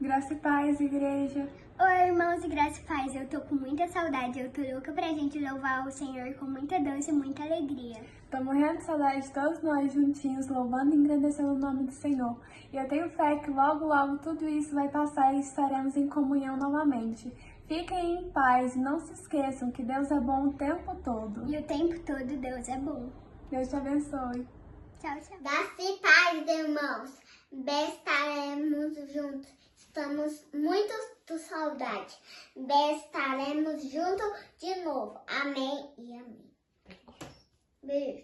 Graça e paz, igreja. Oi, irmãos e graça e paz. Eu tô com muita saudade. Eu tô louca pra gente louvar o Senhor com muita dança e muita alegria. Tô morrendo de saudade de todos nós juntinhos, louvando e engrandecendo o nome do Senhor. E eu tenho fé que logo, logo tudo isso vai passar e estaremos em comunhão novamente. Fiquem em paz e não se esqueçam que Deus é bom o tempo todo. E o tempo todo Deus é bom. Deus te abençoe. Tchau, tchau. Graça e paz, irmãos. Bem estaremos juntos. Estamos muito com saudade. Bem estaremos juntos de novo. Amém e amém. Beijo.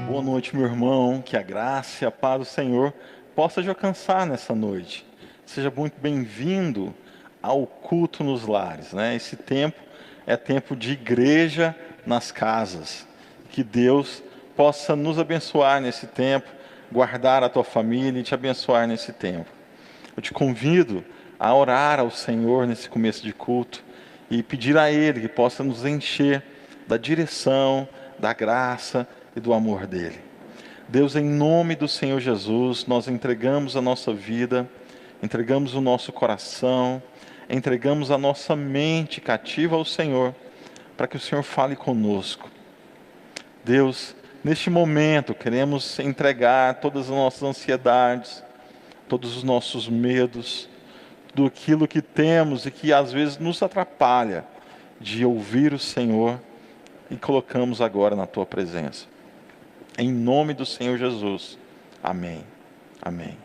Boa noite, meu irmão. Que a graça e a paz do Senhor possa te alcançar nessa noite. Seja muito bem-vindo ao culto nos lares, né? Esse tempo é tempo de igreja nas casas. Que Deus possa nos abençoar nesse tempo, guardar a tua família e te abençoar nesse tempo. Eu te convido a orar ao Senhor nesse começo de culto e pedir a Ele que possa nos encher da direção, da graça e do amor dEle. Deus, em nome do Senhor Jesus, nós entregamos a nossa vida, entregamos o nosso coração, entregamos a nossa mente cativa ao Senhor, para que o Senhor fale conosco. Deus, neste momento, queremos entregar todas as nossas ansiedades, todos os nossos medos, tudo aquilo que temos e que às vezes nos atrapalha de ouvir o Senhor, e colocamos agora na Tua presença. Em nome do Senhor Jesus. Amém. Amém.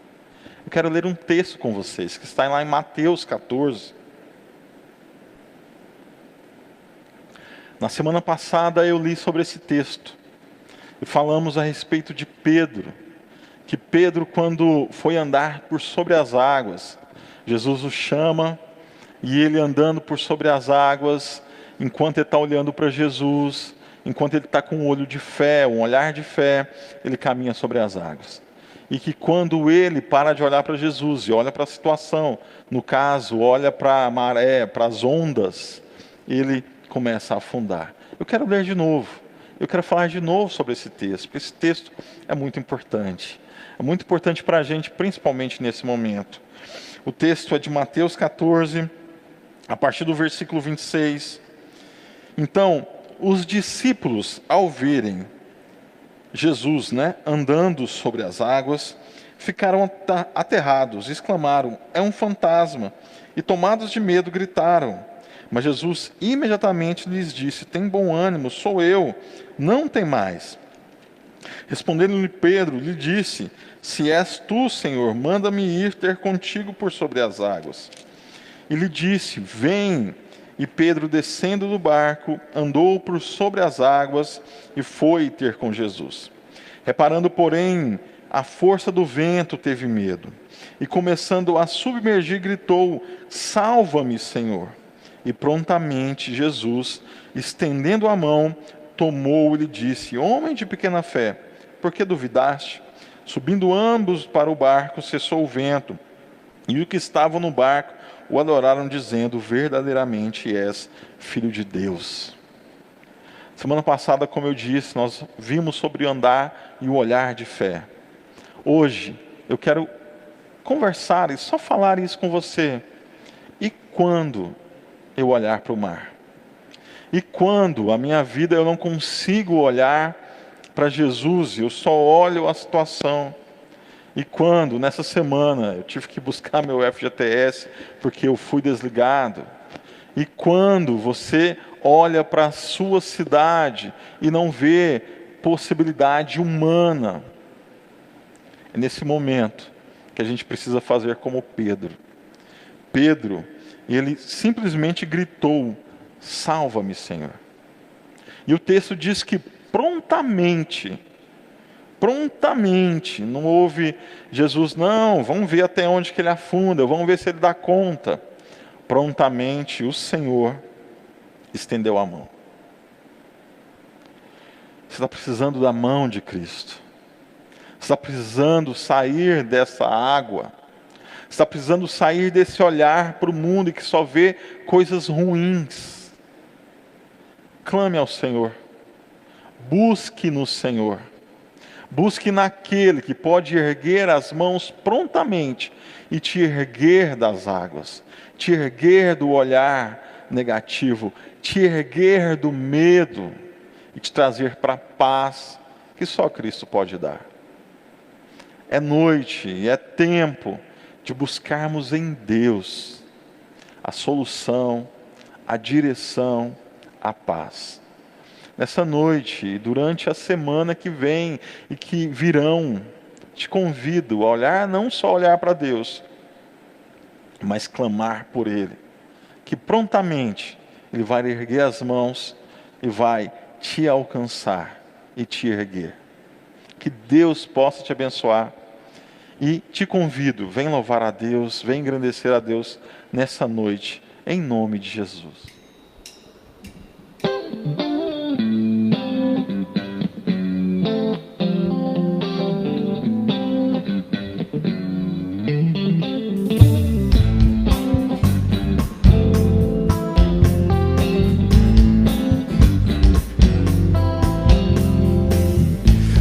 Eu quero ler um texto com vocês, que está lá em Mateus 14. Na semana passada eu li sobre esse texto. E falamos a respeito de Pedro. Que Pedro, quando foi andar por sobre as águas, Jesus o chama, e ele andando por sobre as águas, enquanto ele está olhando para Jesus, enquanto ele está com um olho de fé, um olhar de fé, ele caminha sobre as águas. E que quando ele para de olhar para Jesus e olha para a situação, no caso, olha para a maré, para as ondas, ele começa a afundar. Eu quero ler de novo. Eu quero falar de novo sobre esse texto, porque esse texto é muito importante. É muito importante para a gente, principalmente nesse momento. O texto é de Mateus 14, a partir do versículo 26. Então, os discípulos, ao verem Jesus, andando sobre as águas, ficaram aterrados, exclamaram: é um fantasma! E tomados de medo, gritaram. Mas Jesus imediatamente lhes disse: tem bom ânimo, sou eu, não temais. Respondendo-lhe Pedro, lhe disse: se és tu, Senhor, manda-me ir ter contigo por sobre as águas. E lhe disse: vem. E Pedro, descendo do barco, andou por sobre as águas e foi ter com Jesus. Reparando, porém, a força do vento, teve medo. E começando a submergir, gritou: salva-me, Senhor. E prontamente Jesus, estendendo a mão, tomou e lhe disse: homem de pequena fé, por que duvidaste? Subindo ambos para o barco, cessou o vento. E os que estavam no barco o adoraram, dizendo: verdadeiramente és Filho de Deus. Semana passada, como eu disse, nós vimos sobre o andar e o olhar de fé. Hoje, eu quero conversar e só falar isso com você. E quando eu olhar para o mar? E quando a minha vida eu não consigo olhar para Jesus, eu só olho a situação? E quando, nessa semana, eu tive que buscar meu FGTS porque eu fui desligado? E quando você olha para a sua cidade e não vê possibilidade humana? É nesse momento que a gente precisa fazer como Pedro. Pedro, ele simplesmente gritou: salva-me, Senhor. E o texto diz que prontamente, não houve Jesus, não, vamos ver até onde que ele afunda, vamos ver se ele dá conta. Prontamente o Senhor estendeu a mão. Você está precisando da mão de Cristo. Você está precisando sair dessa água. Você está precisando sair desse olhar para o mundo e que só vê coisas ruins. clame ao Senhor, busque no Senhor, busque naquele que pode erguer as mãos prontamente e te erguer das águas, te erguer do olhar negativo, te erguer do medo e te trazer para a paz que só Cristo pode dar. É noite e é tempo de buscarmos em Deus a solução, a direção, a paz. Nessa noite e durante a semana que vem e que virão, te convido a olhar, não só olhar para Deus, mas clamar por Ele, que prontamente Ele vai erguer as mãos e vai te alcançar e te erguer. Que Deus possa te abençoar. E te convido, vem louvar a Deus, vem engrandecer a Deus nessa noite, em nome de Jesus.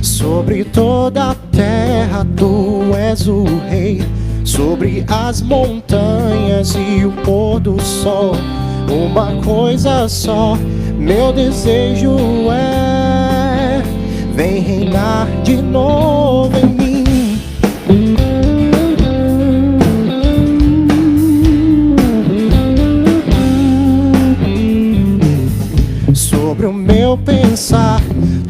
Sobre toda a terra tu és o rei, sobre as montanhas e o pôr do sol. Uma coisa só, meu desejo é: vem reinar de novo em mim. Sobre o meu pensar,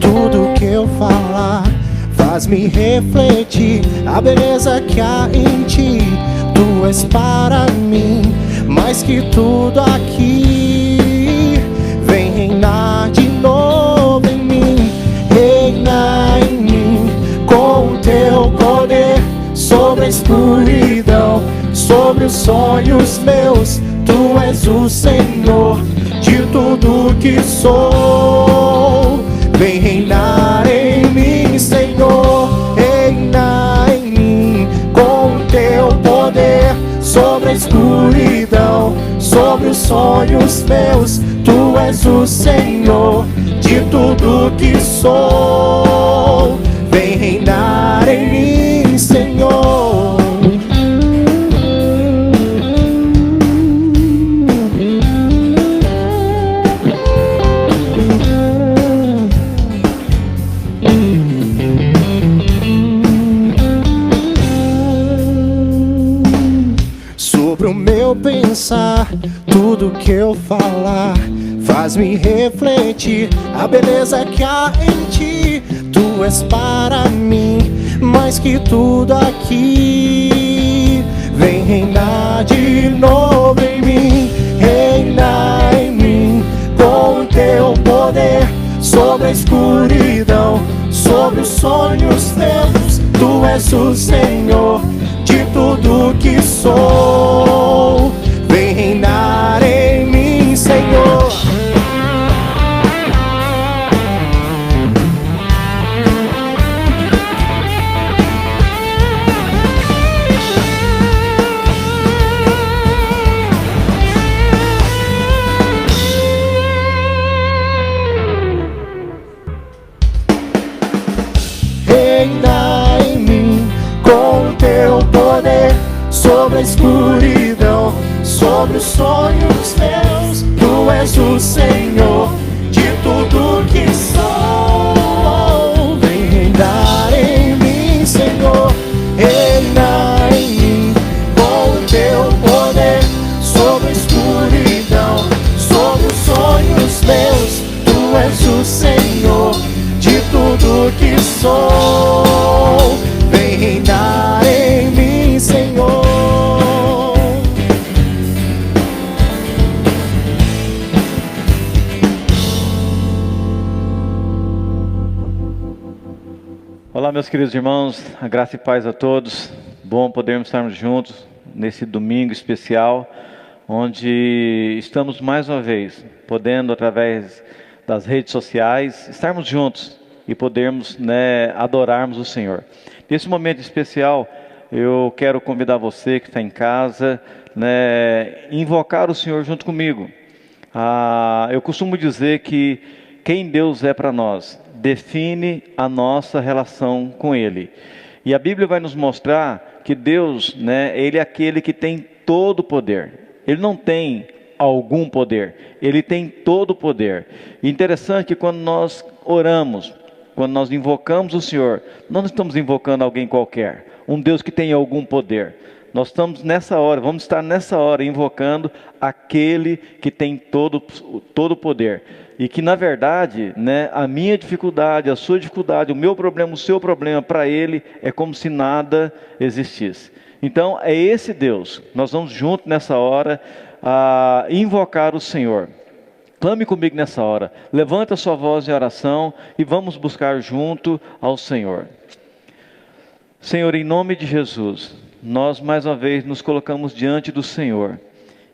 tudo que eu falar, faz-me refletir a beleza que há em ti. Tu és para mim mais que tudo aqui. Vem reinar de novo em mim, reinar em mim com o teu poder. Sobre a escuridão, sobre os sonhos meus, tu és o Senhor de tudo que sou. Vem reinar em mim, Senhor, reinar em mim com o teu poder. Sobre a escuridão, sobre os sonhos meus, tu és o Senhor de tudo que sou. Vem reinar em mim, Senhor. Sobre o meu pensar, tudo que eu falar, faz-me refletir a beleza que há em ti. Tu és para mim mais que tudo aqui. Vem reinar de novo em mim, reinar em mim com o teu poder. Sobre a escuridão, sobre os sonhos teus, tu és o Senhor de tudo que sou. Vem reinar em mim, Senhor. Reinar em mim com o teu poder. Sobre a escuridão, sobre os sonhos meus, tu és o Senhor de tudo que sou. Vem reinar em mim, Senhor, reinar em mim com o teu poder. Sobre a escuridão, sobre os sonhos meus, tu és o Senhor de tudo que sou. Vem reinar em mim, Senhor. Olá, meus queridos irmãos, a graça e paz a todos. Bom podermos estarmos juntos nesse domingo especial, onde estamos mais uma vez podendo, através das redes sociais, estarmos juntos e podermos, adorarmos o Senhor. Nesse momento especial, eu quero convidar você que está em casa, invocar o Senhor junto comigo. Eu costumo dizer que quem Deus é para nós define a nossa relação com Ele. E a Bíblia vai nos mostrar que Deus, né, Ele é aquele que tem todo o poder. Ele não tem algum poder, Ele tem todo o poder. E interessante que quando nós oramos, quando nós invocamos o Senhor, nós não estamos invocando alguém qualquer, um Deus que tem algum poder. Nós estamos nessa hora, vamos estar nessa hora invocando aquele que tem todo o poder. E que na verdade, né, a minha dificuldade, a sua dificuldade, o meu problema, o seu problema, para Ele é como se nada existisse. Então é esse Deus, nós vamos juntos nessa hora a invocar o Senhor. Clame comigo nessa hora, levanta a sua voz em oração e vamos buscar junto ao Senhor. Senhor, em nome de Jesus, nós mais uma vez nos colocamos diante do Senhor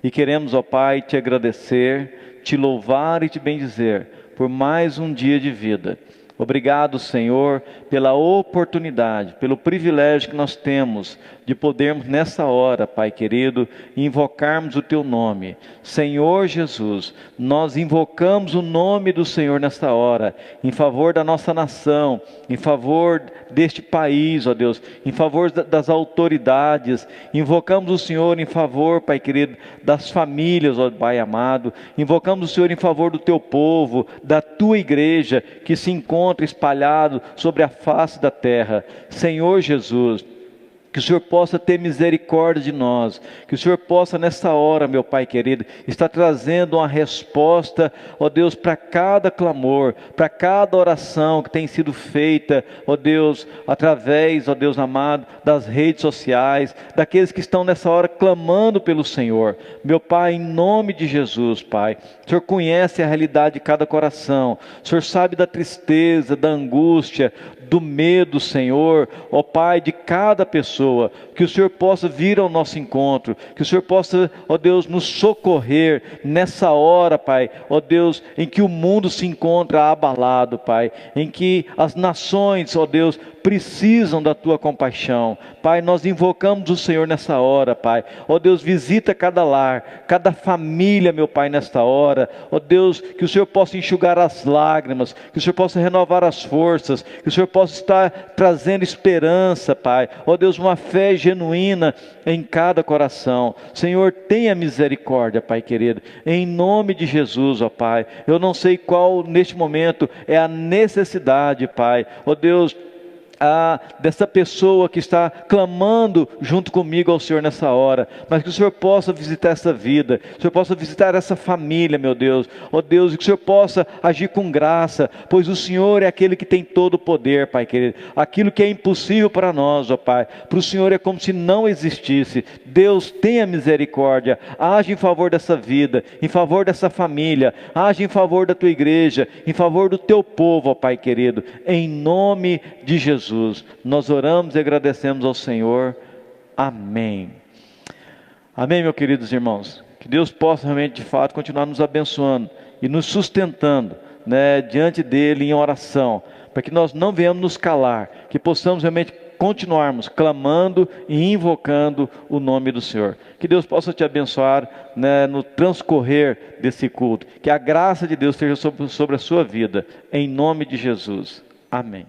e queremos, ó Pai, te agradecer, te louvar e te bendizer por mais um dia de vida. Obrigado, Senhor, pela oportunidade, pelo privilégio que nós temos de podermos nessa hora, Pai querido, invocarmos o Teu nome. Senhor Jesus, nós invocamos o nome do Senhor nessa hora, em favor da nossa nação, em favor deste país, ó Deus, em favor das autoridades. Invocamos o Senhor em favor, Pai querido, das famílias, ó Pai amado. Invocamos o Senhor em favor do Teu povo, da Tua igreja, que se encontra espalhado sobre a face da terra. Senhor Jesus, que o Senhor possa ter misericórdia de nós, que o Senhor possa nessa hora, meu Pai querido, estar trazendo uma resposta, ó Deus, para cada clamor, para cada oração que tem sido feita, ó Deus, através, ó Deus amado, das redes sociais, daqueles que estão nessa hora clamando pelo Senhor. Meu Pai, em nome de Jesus, Pai, o Senhor conhece a realidade de cada coração, o Senhor sabe da tristeza, da angústia, do medo, Senhor, ó Pai, de cada pessoa, que o Senhor possa vir ao nosso encontro, que o Senhor possa, ó Deus, nos socorrer nessa hora, Pai, ó Deus, em que o mundo se encontra abalado, Pai, em que as nações, ó Deus, precisam da Tua compaixão. Pai, nós invocamos o Senhor nessa hora, Pai. Ó Deus, visita cada lar, cada família, meu Pai, nesta hora. Ó Deus, que o Senhor possa enxugar as lágrimas, que o Senhor possa renovar as forças, que o Senhor possa estar trazendo esperança, Pai. Ó Deus, uma fé genuína em cada coração. Senhor, tenha misericórdia, Pai querido, em nome de Jesus, ó Pai. Eu não sei qual neste momento é a necessidade, Pai. Ó Deus, dessa pessoa que está clamando junto comigo ao Senhor nessa hora, mas que o Senhor possa visitar essa vida, que o Senhor possa visitar essa família, meu Deus, ó Deus, e que o Senhor possa agir com graça, pois o Senhor é aquele que tem todo o poder, Pai querido. Aquilo que é impossível para nós, ó Pai, para o Senhor é como se não existisse. Deus, tenha misericórdia, age em favor dessa vida, em favor dessa família, age em favor da Tua igreja, em favor do Teu povo, ó Pai querido, em nome de Jesus. Nós oramos e agradecemos ao Senhor. Amém. Amém, meus queridos irmãos. Que Deus possa realmente, de fato, continuar nos abençoando e nos sustentando, né, diante dEle em oração, para que nós não venhamos nos calar, que possamos realmente continuarmos clamando e invocando o nome do Senhor. Que Deus possa te abençoar, né, no transcorrer desse culto. Que a graça de Deus esteja sobre a sua vida, em nome de Jesus. Amém.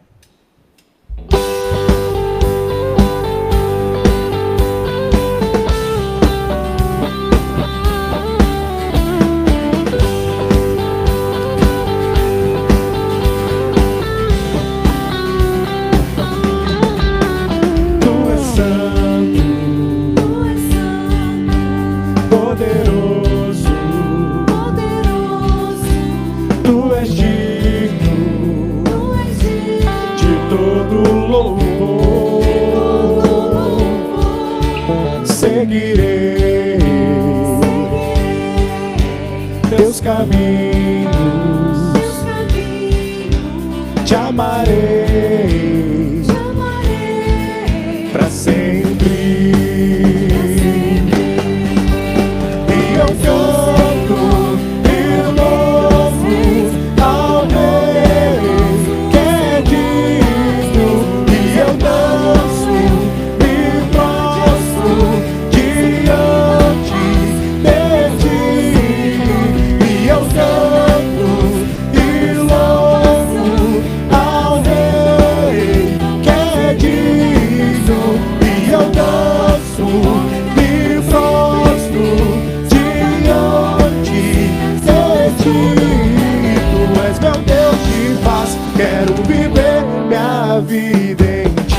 Seguirei teus caminhos, te amarei para sempre. E eu canto e louvo ao Rei que é digno, e eu danço e prostro diante de ti, e quero viver minha vida em ti.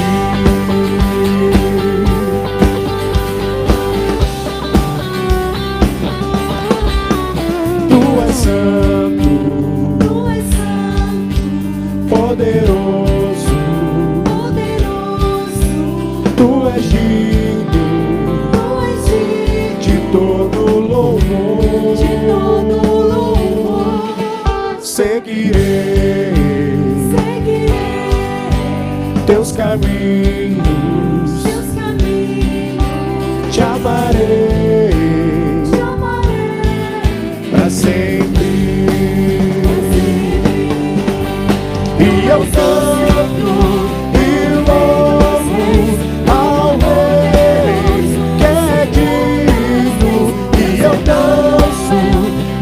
Tu és santo, poderoso, tu és digno de todo louvor. Seguirei teus caminhos, te amarei pra sempre. E eu canto e louvo ao Rei que é digno. E eu danço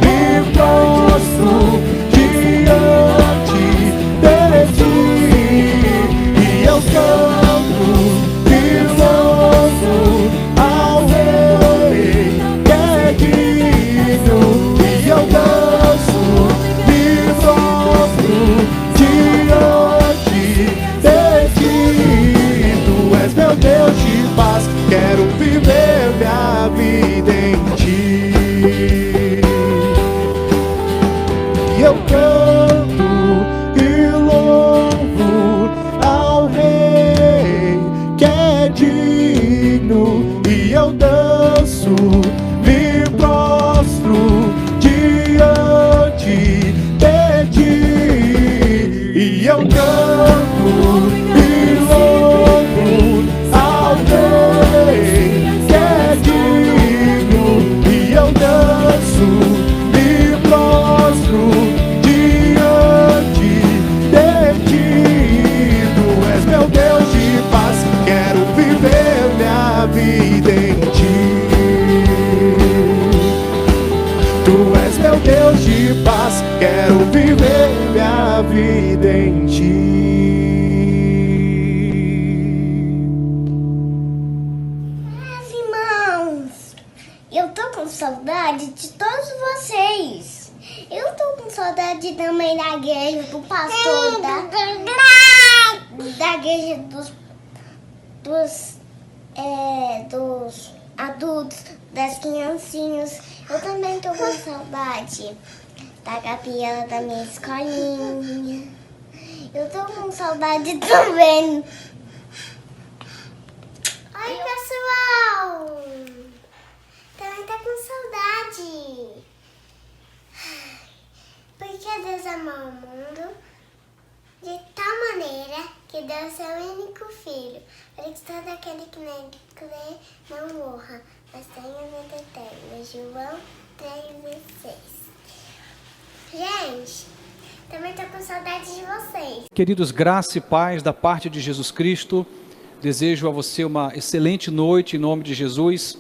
e prostro diante de ti. E eu canto e louvo ao Rei que é digno. E eu danço e prostro diante de ti. Tu és meu Deus de paz, quero viver minha vida em ti. E eu canto e louvo ao Rei que é digno. E eu danço, me prostro diante de ti. E eu canto e louvo ao Rei que é digno. E eu danço, me prostro diante de ti. Tu és meu Deus de paz, quero viver minha vida em ti. Tu és meu Deus de paz, quero viver minha vida em ti. Meus irmãos, eu tô com saudade de todos vocês. Eu tô com saudade também da igreja, do pastor, da igreja dos adultos, das criancinhas. Eu também tô com saudade da Gabriela, da minha escolinha. Eu tô com saudade também. Oi, pessoal! Também tá com saudade. Porque Deus amou o mundo de tal maneira que deu seu único filho, para que todo aquele que nele crê não morra, mas tenha vida eterna. João 3,6. Gente, também tô com saudade de vocês. Queridos, graça e paz da parte de Jesus Cristo. Desejo a você uma excelente noite em nome de Jesus.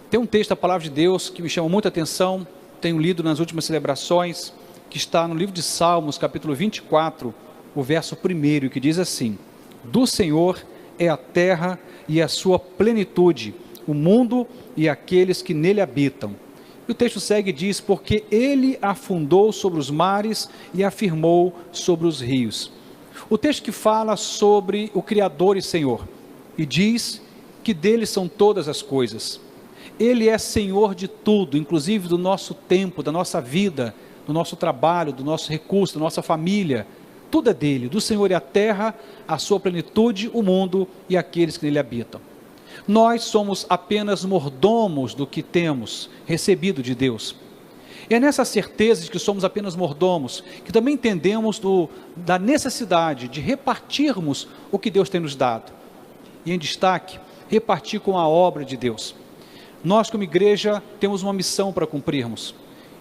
Tem um texto da palavra de Deus que me chama muita atenção, tenho lido nas últimas celebrações, que está no livro de Salmos, capítulo 24, o verso 1, que diz assim: do Senhor é a terra e a sua plenitude, o mundo e aqueles que nele habitam. E o texto segue e diz: porque ele afundou sobre os mares e afirmou sobre os rios. O texto que fala sobre o Criador e Senhor, e diz que dele são todas as coisas. Ele é Senhor de tudo, inclusive do nosso tempo, da nossa vida, do nosso trabalho, do nosso recurso, da nossa família. Tudo é dele. Do Senhor é a terra, a sua plenitude, o mundo e aqueles que nele habitam. Nós somos apenas mordomos do que temos recebido de Deus. E é nessa certeza de que somos apenas mordomos, que também entendemos da necessidade de repartirmos o que Deus tem nos dado. E em destaque, repartir com a obra de Deus. Nós, como igreja, temos uma missão para cumprirmos.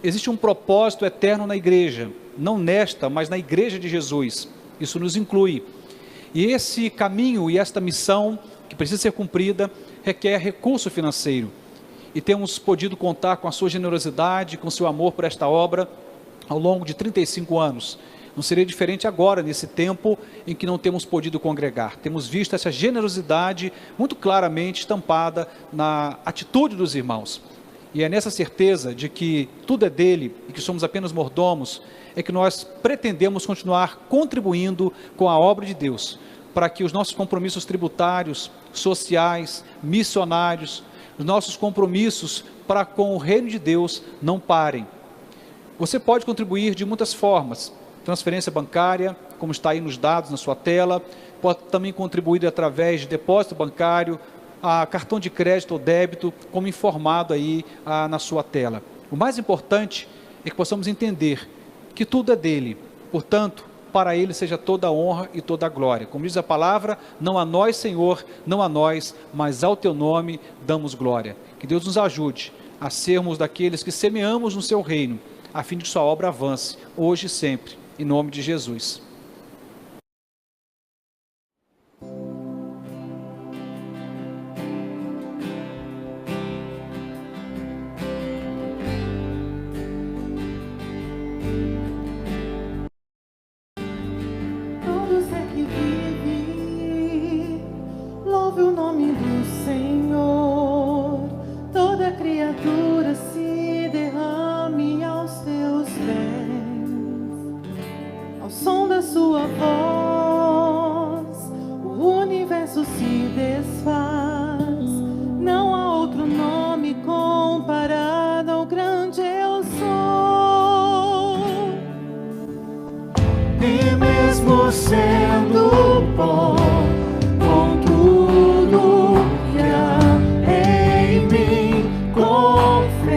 Existe um propósito eterno na igreja, não nesta, mas na igreja de Jesus. Isso nos inclui. E esse caminho e esta missão, que precisa ser cumprida, requer recurso financeiro. E temos podido contar com a sua generosidade, com o seu amor por esta obra, ao longo de 35 anos. Não seria diferente agora, nesse tempo em que não temos podido congregar. Temos visto essa generosidade muito claramente estampada na atitude dos irmãos. E é nessa certeza de que tudo é dele e que somos apenas mordomos, é que nós pretendemos continuar contribuindo com a obra de Deus, para que os nossos compromissos tributários, sociais, missionários, os nossos compromissos para com o reino de Deus não parem. Você pode contribuir de muitas formas: transferência bancária, como está aí nos dados na sua tela, pode também contribuir através de depósito bancário, cartão de crédito ou débito, como informado aí na sua tela. O mais importante é que possamos entender que tudo é dele, portanto, para ele seja toda a honra e toda a glória. Como diz a palavra, não a nós, Senhor, não a nós, mas ao teu nome damos glória. Que Deus nos ajude a sermos daqueles que semeamos no seu reino, a fim de que sua obra avance, hoje e sempre, em nome de Jesus. Todo ser que vive, louve o nome do Senhor. Toda criatura se derrame aos teus pés. Ao som da sua voz, o universo se desfaz. Não há outro nome comparado ao grande eu sou. E mesmo sendo pó, com tudo que há em mim, confessarei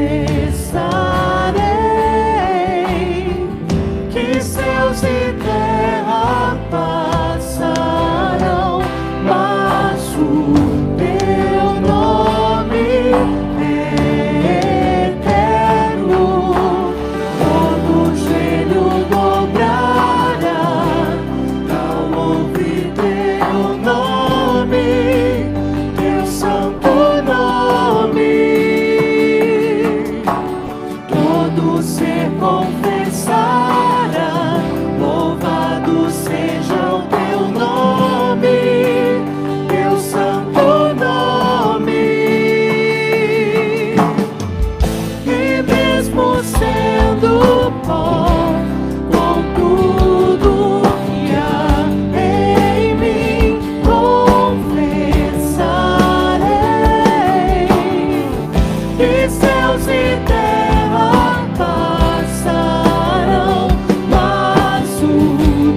que céus e terra passarão, mas o teu nome é eterno. Todo joelho dobrará ao ouvir teu nome, teu santo nome. Todo ser confessará, louvado seja o teu nome, teu santo nome. E mesmo sendo pó, com tudo que há em mim, confessarei que céus e terra passarão, mas o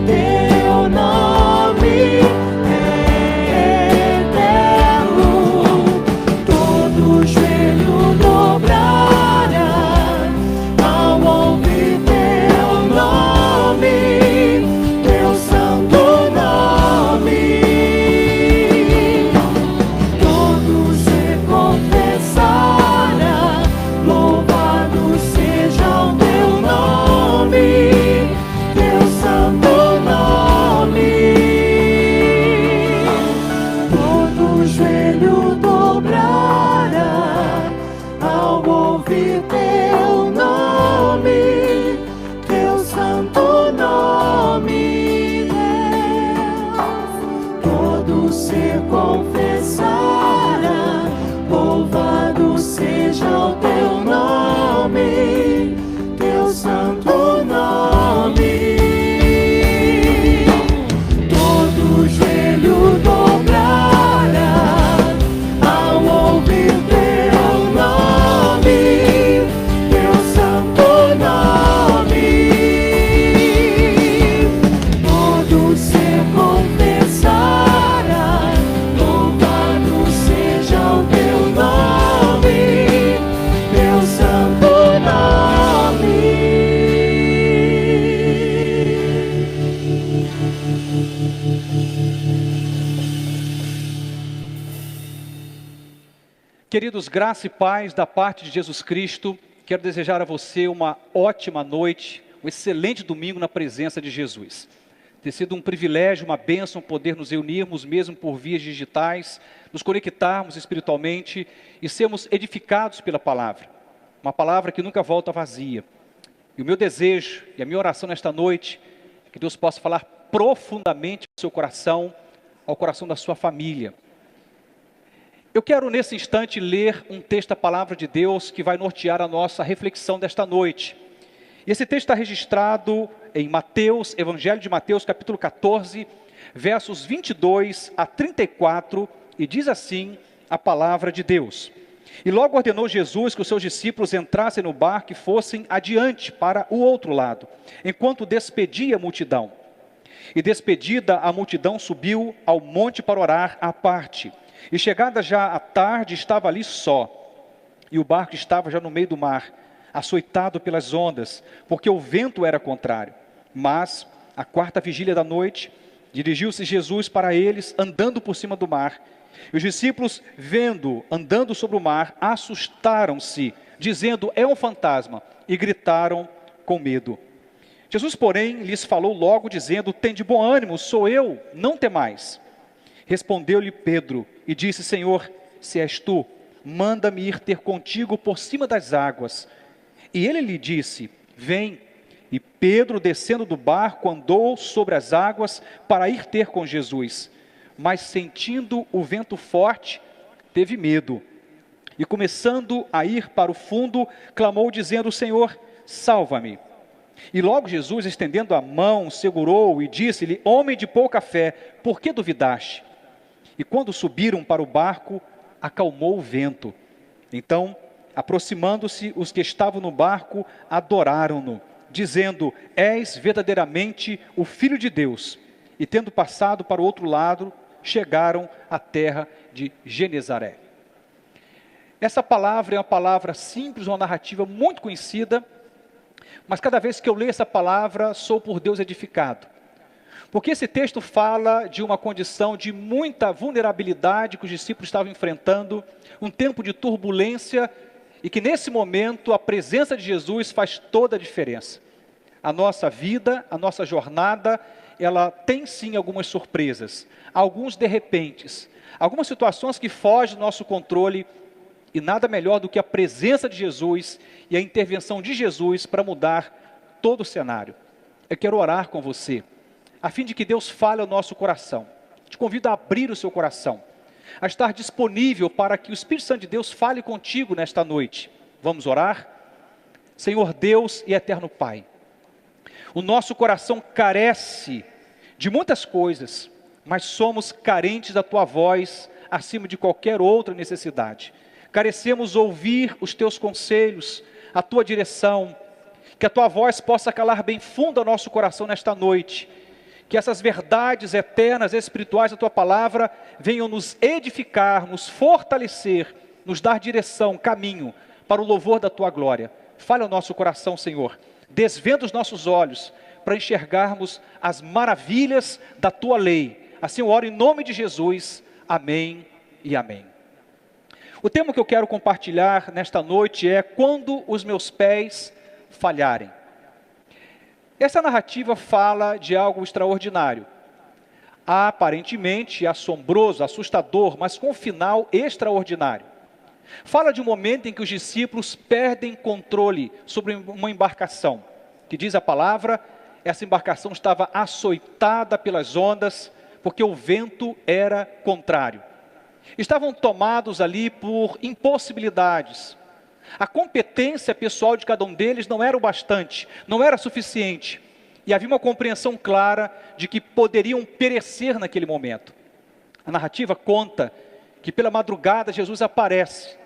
teu nome é eterno. Todo joelho dobrará ao ouvir teu nome, teu santo nome. Todo ser confessará, louvado seja o teu nome, teu santo nome. Todo joelho dobrará ao ouvir teu nome, teu santo nome, Deus. Todo ser confessará, louvado seja o teu nome, teu santo nome. Todo joelho dobrará ao ouvir teu nome, teu santo nome. Todo ser confessará, louvado seja o teu nome, teu santo nome. Queridos, graça e paz da parte de Jesus Cristo. Quero desejar a você uma ótima noite, um excelente domingo na presença de Jesus. Tem sido um privilégio, uma bênção poder nos reunirmos mesmo por vias digitais, nos conectarmos espiritualmente e sermos edificados pela palavra. Uma palavra que nunca volta vazia. E o meu desejo e a minha oração nesta noite é que Deus possa falar profundamente ao seu coração, ao coração da sua família. Eu quero nesse instante ler um texto da palavra de Deus que vai nortear a nossa reflexão desta noite. E esse texto está registrado em Mateus, Evangelho de Mateus, capítulo 14, versos 22 a 34, e diz assim a palavra de Deus. E logo ordenou Jesus que os seus discípulos entrassem no barco e fossem adiante para o outro lado, enquanto despedia a multidão. E despedida a multidão, subiu ao monte para orar à parte. E chegada já a tarde, estava ali só. E o barco estava já no meio do mar, açoitado pelas ondas, porque o vento era contrário. Mas, à quarta vigília da noite, dirigiu-se Jesus para eles, andando por cima do mar. E os discípulos, vendo, andando sobre o mar, assustaram-se, dizendo, é um fantasma, e gritaram com medo. Jesus, porém, lhes falou logo, dizendo, tende bom ânimo, sou eu, não temais. Respondeu-lhe Pedro, e disse, Senhor, se és tu, manda-me ir ter contigo por cima das águas. E ele lhe disse, vem. E Pedro, descendo do barco, andou sobre as águas para ir ter com Jesus. Mas sentindo o vento forte, teve medo. E começando a ir para o fundo, clamou dizendo, Senhor, salva-me. E logo Jesus, estendendo a mão, segurou e disse-lhe, homem de pouca fé, por que duvidaste? E quando subiram para o barco, acalmou o vento. Então, aproximando-se, os que estavam no barco adoraram-no, dizendo, és verdadeiramente o Filho de Deus. E tendo passado para o outro lado, chegaram à terra de Genezaré. Essa palavra é uma palavra simples, uma narrativa muito conhecida, mas cada vez que eu leio essa palavra, sou por Deus edificado. Porque esse texto fala de uma condição de muita vulnerabilidade que os discípulos estavam enfrentando, um tempo de turbulência, e que nesse momento a presença de Jesus faz toda a diferença. A nossa vida, a nossa jornada, ela tem sim algumas surpresas, alguns de repentes, algumas situações que fogem do nosso controle, e nada melhor do que a presença de Jesus e a intervenção de Jesus para mudar todo o cenário. Eu quero orar com você, a fim de que Deus fale ao nosso coração. Te convido a abrir o seu coração, a estar disponível para que o Espírito Santo de Deus fale contigo nesta noite. Vamos orar? Senhor Deus e eterno Pai, o nosso coração carece de muitas coisas, mas somos carentes da Tua voz acima de qualquer outra necessidade. Carecemos ouvir os Teus conselhos, a Tua direção, que a Tua voz possa calar bem fundo ao nosso coração nesta noite, que essas verdades eternas, espirituais da Tua palavra venham nos edificar, nos fortalecer, nos dar direção, caminho para o louvor da Tua glória. Fale ao nosso coração, Senhor, desvenda os nossos olhos para enxergarmos as maravilhas da Tua lei. Assim eu oro em nome de Jesus, amém e amém. O tema que eu quero compartilhar nesta noite é quando os meus pés falharem. Essa narrativa fala de algo extraordinário, aparentemente assombroso, assustador, mas com um final extraordinário. Fala de um momento em que os discípulos perdem controle sobre uma embarcação, que diz a palavra, essa embarcação estava açoitada pelas ondas, porque o vento era contrário. Estavam tomados ali por impossibilidades. A competência pessoal de cada um deles não era o bastante, não era suficiente. E havia uma compreensão clara de que poderiam perecer naquele momento. A narrativa conta que pela madrugada Jesus aparece,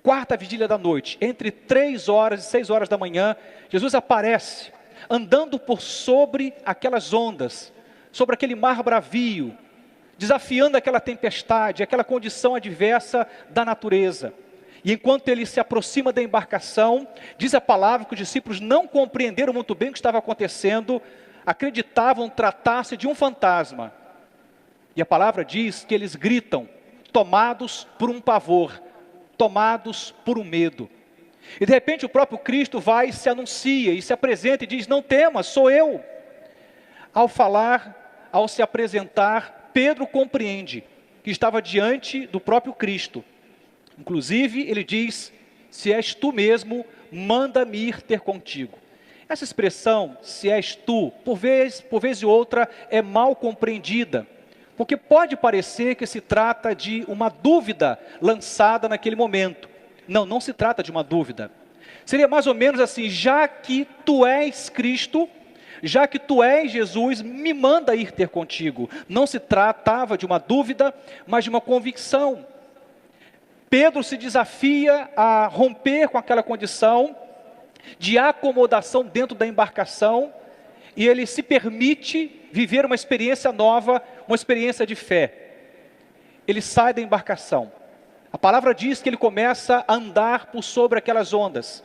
quarta vigília da noite, entre 3 horas e 6 horas da manhã, Jesus aparece, andando por sobre aquelas ondas, sobre aquele mar bravio, desafiando aquela tempestade, aquela condição adversa da natureza. E enquanto ele se aproxima da embarcação, diz a palavra que os discípulos não compreenderam muito bem o que estava acontecendo, acreditavam tratar-se de um fantasma. E a palavra diz que eles gritam, tomados por um pavor, tomados por um medo. E de repente o próprio Cristo vai e se anuncia, e se apresenta e diz, não temas, sou eu. Ao falar, ao se apresentar, Pedro compreende que estava diante do próprio Cristo. Inclusive, ele diz, se és tu mesmo, manda-me ir ter contigo. Essa expressão, se és tu, por vez e outra, é mal compreendida. Porque pode parecer que se trata de uma dúvida lançada naquele momento. Não, não se trata de uma dúvida. Seria mais ou menos assim: já que tu és Cristo, já que tu és Jesus, me manda ir ter contigo. Não se tratava de uma dúvida, mas de uma convicção. Pedro se desafia a romper com aquela condição de acomodação dentro da embarcação, e ele se permite viver uma experiência nova, uma experiência de fé. Ele sai da embarcação. A palavra diz que ele começa a andar por sobre aquelas ondas.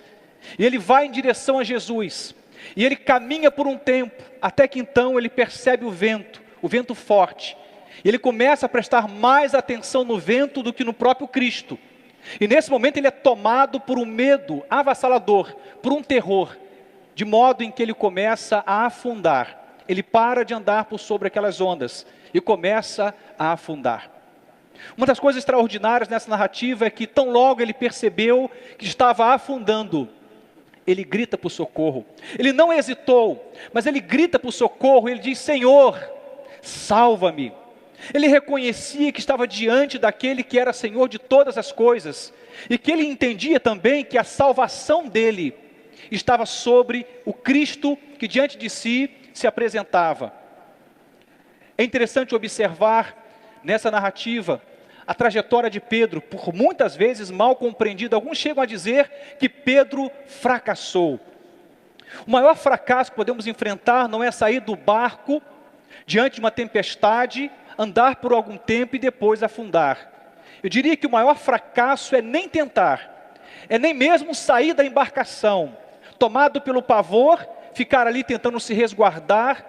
E ele vai em direção a Jesus. E ele caminha por um tempo, até que então ele percebe o vento forte. E ele começa a prestar mais atenção no vento do que no próprio Cristo. E nesse momento ele é tomado por um medo avassalador, por um terror, de modo em que ele começa a afundar. Ele para de andar por sobre aquelas ondas e começa a afundar. Uma das coisas extraordinárias nessa narrativa é que tão logo ele percebeu que estava afundando, ele grita por socorro. Ele não hesitou, mas ele grita por socorro, ele diz: Senhor, salva-me. Ele reconhecia que estava diante daquele que era Senhor de todas as coisas, e que ele entendia também que a salvação dele estava sobre o Cristo que diante de si se apresentava. É interessante observar nessa narrativa a trajetória de Pedro, por muitas vezes mal compreendida. Alguns chegam a dizer que Pedro fracassou. O maior fracasso que podemos enfrentar não é sair do barco diante de uma tempestade, andar por algum tempo e depois afundar. Eu diria que o maior fracasso é nem tentar, é nem mesmo sair da embarcação, tomado pelo pavor, ficar ali tentando se resguardar,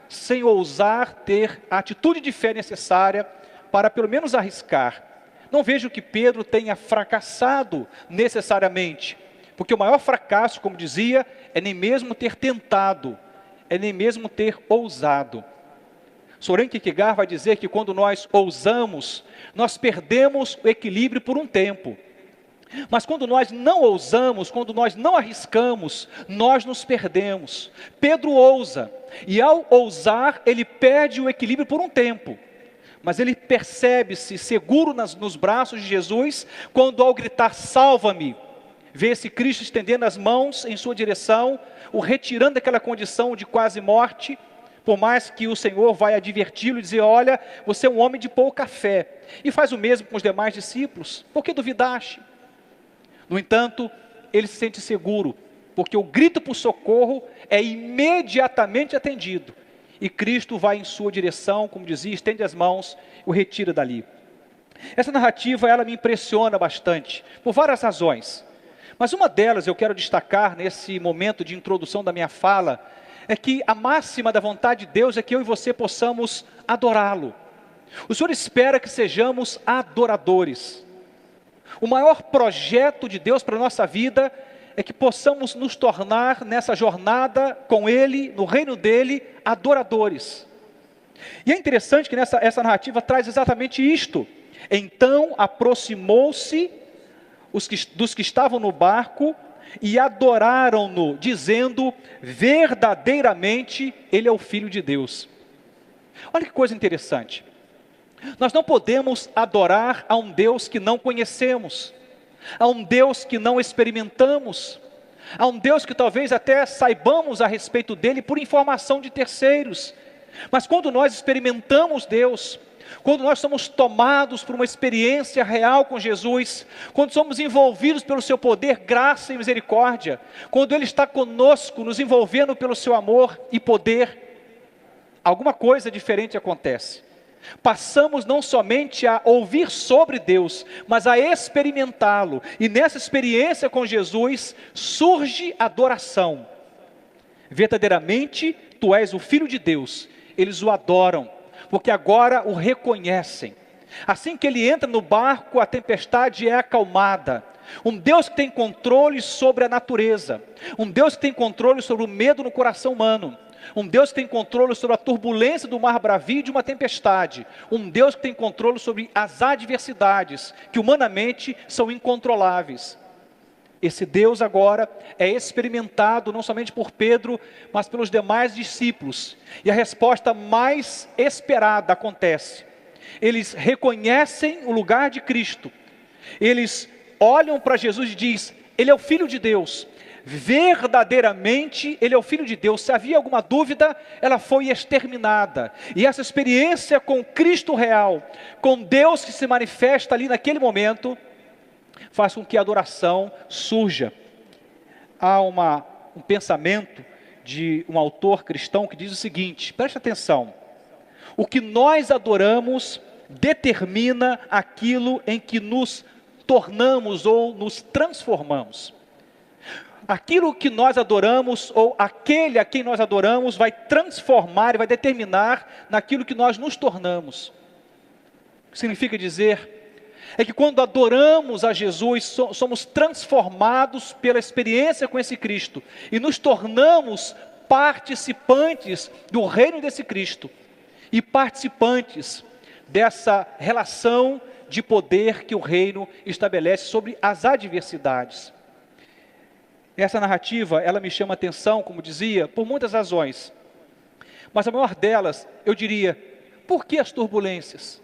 sem ousar ter a atitude de fé necessária para pelo menos arriscar. Não vejo que Pedro tenha fracassado necessariamente, porque o maior fracasso, como dizia, é nem mesmo ter tentado, é nem mesmo ter ousado. Soren Kierkegaard vai dizer que quando nós ousamos, nós perdemos o equilíbrio por um tempo. Mas quando nós não ousamos, quando nós não arriscamos, nós nos perdemos. Pedro ousa, e ao ousar, ele perde o equilíbrio por um tempo. Mas ele percebe-se seguro nos braços de Jesus, quando ao gritar, salva-me, vê esse Cristo estendendo as mãos em sua direção, o retirando daquela condição de quase morte, por mais que o Senhor vai adverti-lo e dizer: olha, você é um homem de pouca fé. E faz o mesmo com os demais discípulos. Por que duvidaste? No entanto, ele se sente seguro, porque o grito por socorro é imediatamente atendido. E Cristo vai em sua direção, como dizia, estende as mãos, o retira dali. Essa narrativa, ela me impressiona bastante, por várias razões. Mas uma delas eu quero destacar nesse momento de introdução da minha fala, é que a máxima da vontade de Deus é que eu e você possamos adorá-lo. O Senhor espera que sejamos adoradores. O maior projeto de Deus para a nossa vida é que possamos nos tornar nessa jornada com Ele, no reino dEle, adoradores. E é interessante que essa narrativa traz exatamente isto. Então aproximou-se dos que estavam no barco e adoraram-no, dizendo: verdadeiramente Ele é o Filho de Deus. Olha que coisa interessante. Nós não podemos adorar a um Deus que não conhecemos, a um Deus que não experimentamos, a um Deus que talvez até saibamos a respeito dele por informação de terceiros. Mas quando nós experimentamos Deus, quando nós somos tomados por uma experiência real com Jesus, quando somos envolvidos pelo seu poder, graça e misericórdia, quando Ele está conosco, nos envolvendo pelo seu amor e poder, alguma coisa diferente acontece. Passamos não somente a ouvir sobre Deus, mas a experimentá-lo. E nessa experiência com Jesus, surge adoração. Verdadeiramente, tu és o Filho de Deus. Eles o adoram, porque agora o reconhecem. Assim que ele entra no barco, a tempestade é acalmada. Um Deus que tem controle sobre a natureza. Um Deus que tem controle sobre o medo no coração humano. Um Deus que tem controle sobre a turbulência do mar bravio e de uma tempestade. Um Deus que tem controle sobre as adversidades, que humanamente são incontroláveis. Esse Deus agora é experimentado não somente por Pedro, mas pelos demais discípulos. E a resposta mais esperada acontece. Eles reconhecem o lugar de Cristo. Eles olham para Jesus e dizem: Ele é o Filho de Deus. verdadeiramente Ele é o Filho de Deus. Se havia alguma dúvida, ela foi exterminada. E essa experiência com Cristo real, com Deus que se manifesta ali naquele momento, faz com que a adoração surja. Há um pensamento de um autor cristão que diz o seguinte, preste atenção: o que nós adoramos determina aquilo em que nos tornamos ou nos transformamos. Aquilo que nós adoramos, ou aquele a quem nós adoramos, vai transformar e vai determinar naquilo que nós nos tornamos. O que significa dizer é que quando adoramos a Jesus, somos transformados pela experiência com esse Cristo e nos tornamos participantes do reino desse Cristo e participantes dessa relação de poder que o reino estabelece sobre as adversidades. Essa narrativa, ela me chama a atenção, como dizia, por muitas razões. Mas a maior delas, eu diria, por que as turbulências?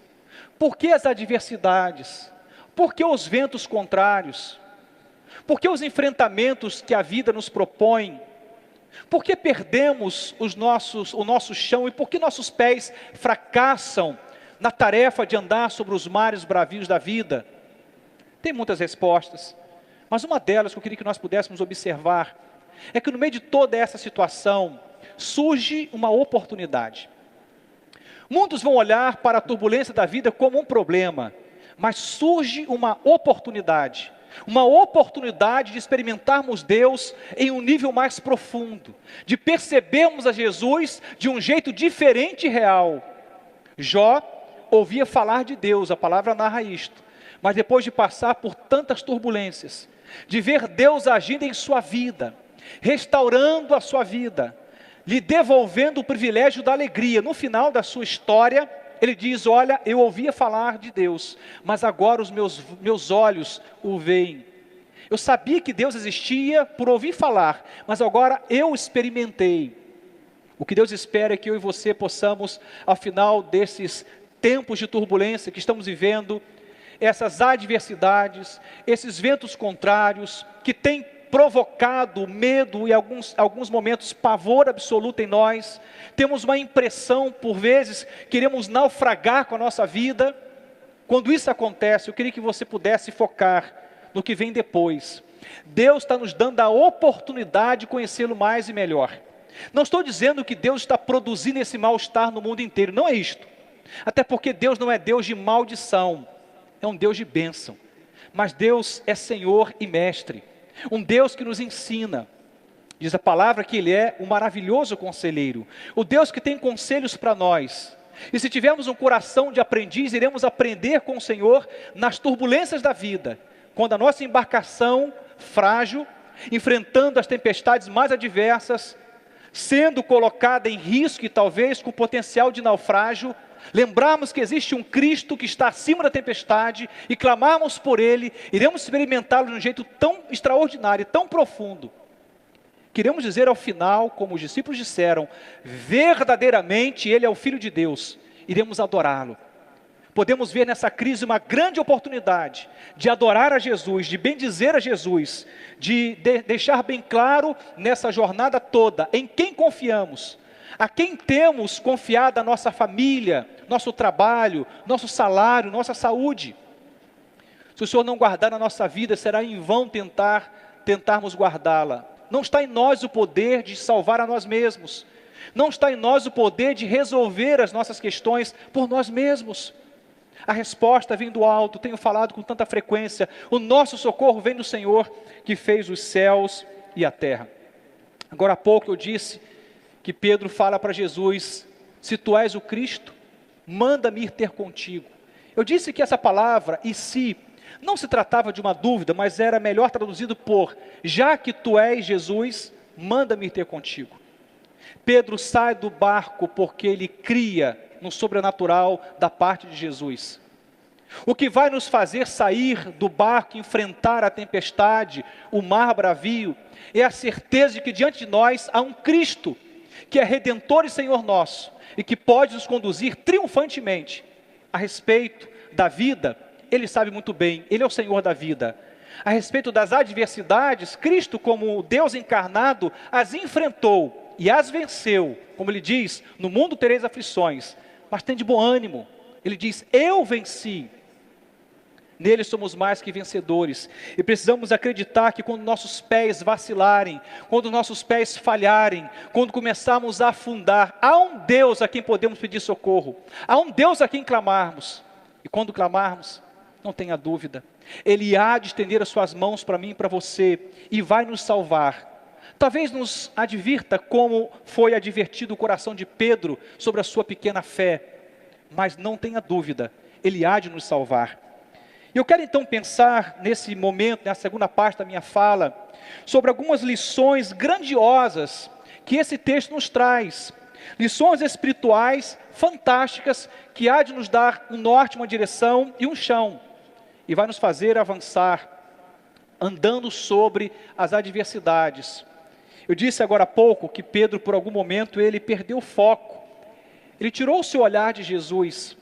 Por que as adversidades? Por que os ventos contrários? Por que os enfrentamentos que a vida nos propõe? Por que perdemos o nosso chão e por que nossos pés fracassam na tarefa de andar sobre os mares bravios da vida? Tem muitas respostas. Mas uma delas que eu queria que nós pudéssemos observar é que no meio de toda essa situação surge uma oportunidade. Muitos vão olhar para a turbulência da vida como um problema, mas surge uma oportunidade de experimentarmos Deus em um nível mais profundo, de percebermos a Jesus de um jeito diferente e real. Jó ouvia falar de Deus, a palavra narra isto, mas depois de passar por tantas turbulências, de ver Deus agindo em sua vida, restaurando a sua vida, lhe devolvendo o privilégio da alegria, no final da sua história, ele diz: olha, eu ouvia falar de Deus, mas agora os meus olhos o veem. Eu sabia que Deus existia por ouvir falar, mas agora eu experimentei. O que Deus espera é que eu e você possamos, ao final desses tempos de turbulência que estamos vivendo, essas adversidades, esses ventos contrários, que têm provocado medo e alguns momentos pavor absoluto em nós, temos uma impressão, por vezes, queremos naufragar com a nossa vida. Quando isso acontece, eu queria que você pudesse focar no que vem depois. Deus está nos dando a oportunidade de conhecê-lo mais e melhor. Não estou dizendo que Deus está produzindo esse mal-estar no mundo inteiro, não é isto. Até porque Deus não é Deus de maldição, é um Deus de bênção. Mas Deus é Senhor e Mestre, um Deus que nos ensina. Diz a palavra que Ele é um maravilhoso conselheiro, o Deus que tem conselhos para nós. E se tivermos um coração de aprendiz, iremos aprender com o Senhor nas turbulências da vida, quando a nossa embarcação frágil, enfrentando as tempestades mais adversas, sendo colocada em risco e talvez com potencial de naufrágio, lembrarmos que existe um Cristo que está acima da tempestade e clamarmos por Ele, iremos experimentá-lo de um jeito tão extraordinário, tão profundo. Queremos dizer ao final, como os discípulos disseram, verdadeiramente Ele é o Filho de Deus, iremos adorá-lo. Podemos ver nessa crise uma grande oportunidade de adorar a Jesus, de bendizer a Jesus, de deixar bem claro nessa jornada toda em quem confiamos, a quem temos confiado a nossa família, nosso trabalho, nosso salário, nossa saúde. Se o Senhor não guardar na nossa vida, será em vão tentarmos guardá-la. Não está em nós o poder de salvar a nós mesmos. Não está em nós o poder de resolver as nossas questões por nós mesmos. A resposta vem do alto, tenho falado com tanta frequência. O nosso socorro vem do Senhor, que fez os céus e a terra. Agora há pouco eu disse que Pedro fala para Jesus: se tu és o Cristo, manda-me ir ter contigo. Eu disse que essa palavra, e se, não se tratava de uma dúvida, mas era melhor traduzido por: já que tu és Jesus, manda-me ir ter contigo. Pedro sai do barco porque ele cria no sobrenatural da parte de Jesus. O que vai nos fazer sair do barco, enfrentar a tempestade, o mar bravio, é a certeza de que diante de nós há um Cristo, que é Redentor e Senhor nosso, e que pode nos conduzir triunfantemente a respeito da vida. Ele sabe muito bem, Ele é o Senhor da vida. a respeito das adversidades, Cristo, como Deus encarnado, as enfrentou e as venceu. Como ele diz, no mundo tereis aflições, mas tem de bom ânimo. Ele diz, eu venci. Nele somos mais que vencedores. E precisamos acreditar que quando nossos pés vacilarem, quando nossos pés falharem, quando começarmos a afundar, há um Deus a quem podemos pedir socorro. Há um Deus a quem clamarmos. E quando clamarmos, não tenha dúvida, Ele há de estender as suas mãos para mim e para você, e vai nos salvar. Talvez nos advirta como foi advertido o coração de Pedro sobre a sua pequena fé, mas não tenha dúvida, Ele há de nos salvar. E eu quero então pensar nesse momento, na segunda parte da minha fala, sobre algumas lições grandiosas que esse texto nos traz. Lições espirituais fantásticas que há de nos dar um norte, uma direção e um chão. E vai nos fazer avançar, andando sobre as adversidades. Eu disse agora há pouco que Pedro, por algum momento, ele perdeu o foco. Ele tirou o seu olhar de Jesus.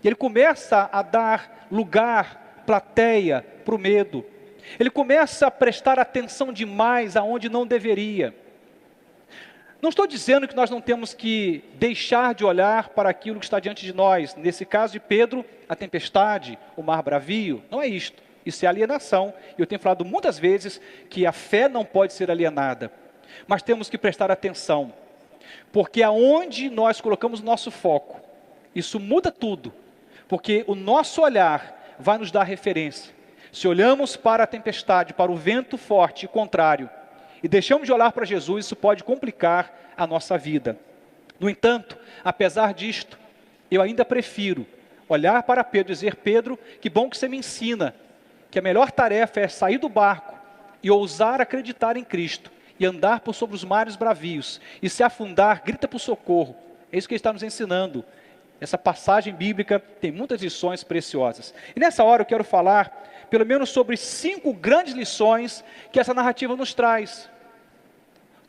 E ele começa a dar lugar, plateia, para o medo. Ele começa a prestar atenção demais aonde não deveria. Não estou dizendo que nós não temos que deixar de olhar para aquilo que está diante de nós. Nesse caso de Pedro, a tempestade, o mar bravio, não é isto. Isso é alienação. E eu tenho falado muitas vezes que a fé não pode ser alienada. Mas temos que prestar atenção. Porque aonde nós colocamos o nosso foco, isso muda tudo. Porque o nosso olhar vai nos dar referência. Se olhamos para a tempestade, para o vento forte e contrário, e deixamos de olhar para Jesus, isso pode complicar a nossa vida. No entanto, apesar disto, eu ainda prefiro olhar para Pedro e dizer, Pedro, que bom que você me ensina, que a melhor tarefa é sair do barco e ousar acreditar em Cristo, e andar por sobre os mares bravios, e se afundar, grita por socorro. É isso que ele está nos ensinando. Essa passagem bíblica tem muitas lições preciosas. E nessa hora eu quero falar, pelo menos sobre 5 grandes lições que essa narrativa nos traz.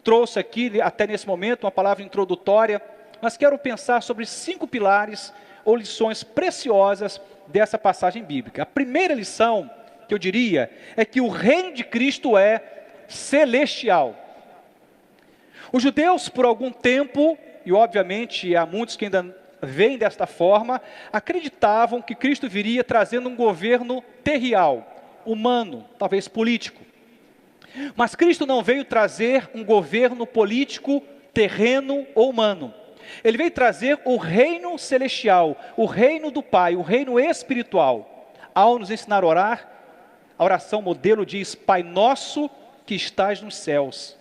Trouxe aqui, até nesse momento, uma palavra introdutória, mas quero pensar sobre 5 pilares ou lições preciosas dessa passagem bíblica. A primeira lição, que eu diria, é que o reino de Cristo é celestial. Os judeus, por algum tempo, e obviamente há muitos que ainda veem desta forma, acreditavam que Cristo viria trazendo um governo terrial, humano, talvez político. Mas Cristo não veio trazer um governo político, terreno ou humano. Ele veio trazer o reino celestial, o reino do Pai, o reino espiritual. Ao nos ensinar a orar, a oração modelo diz, Pai nosso que estás nos céus.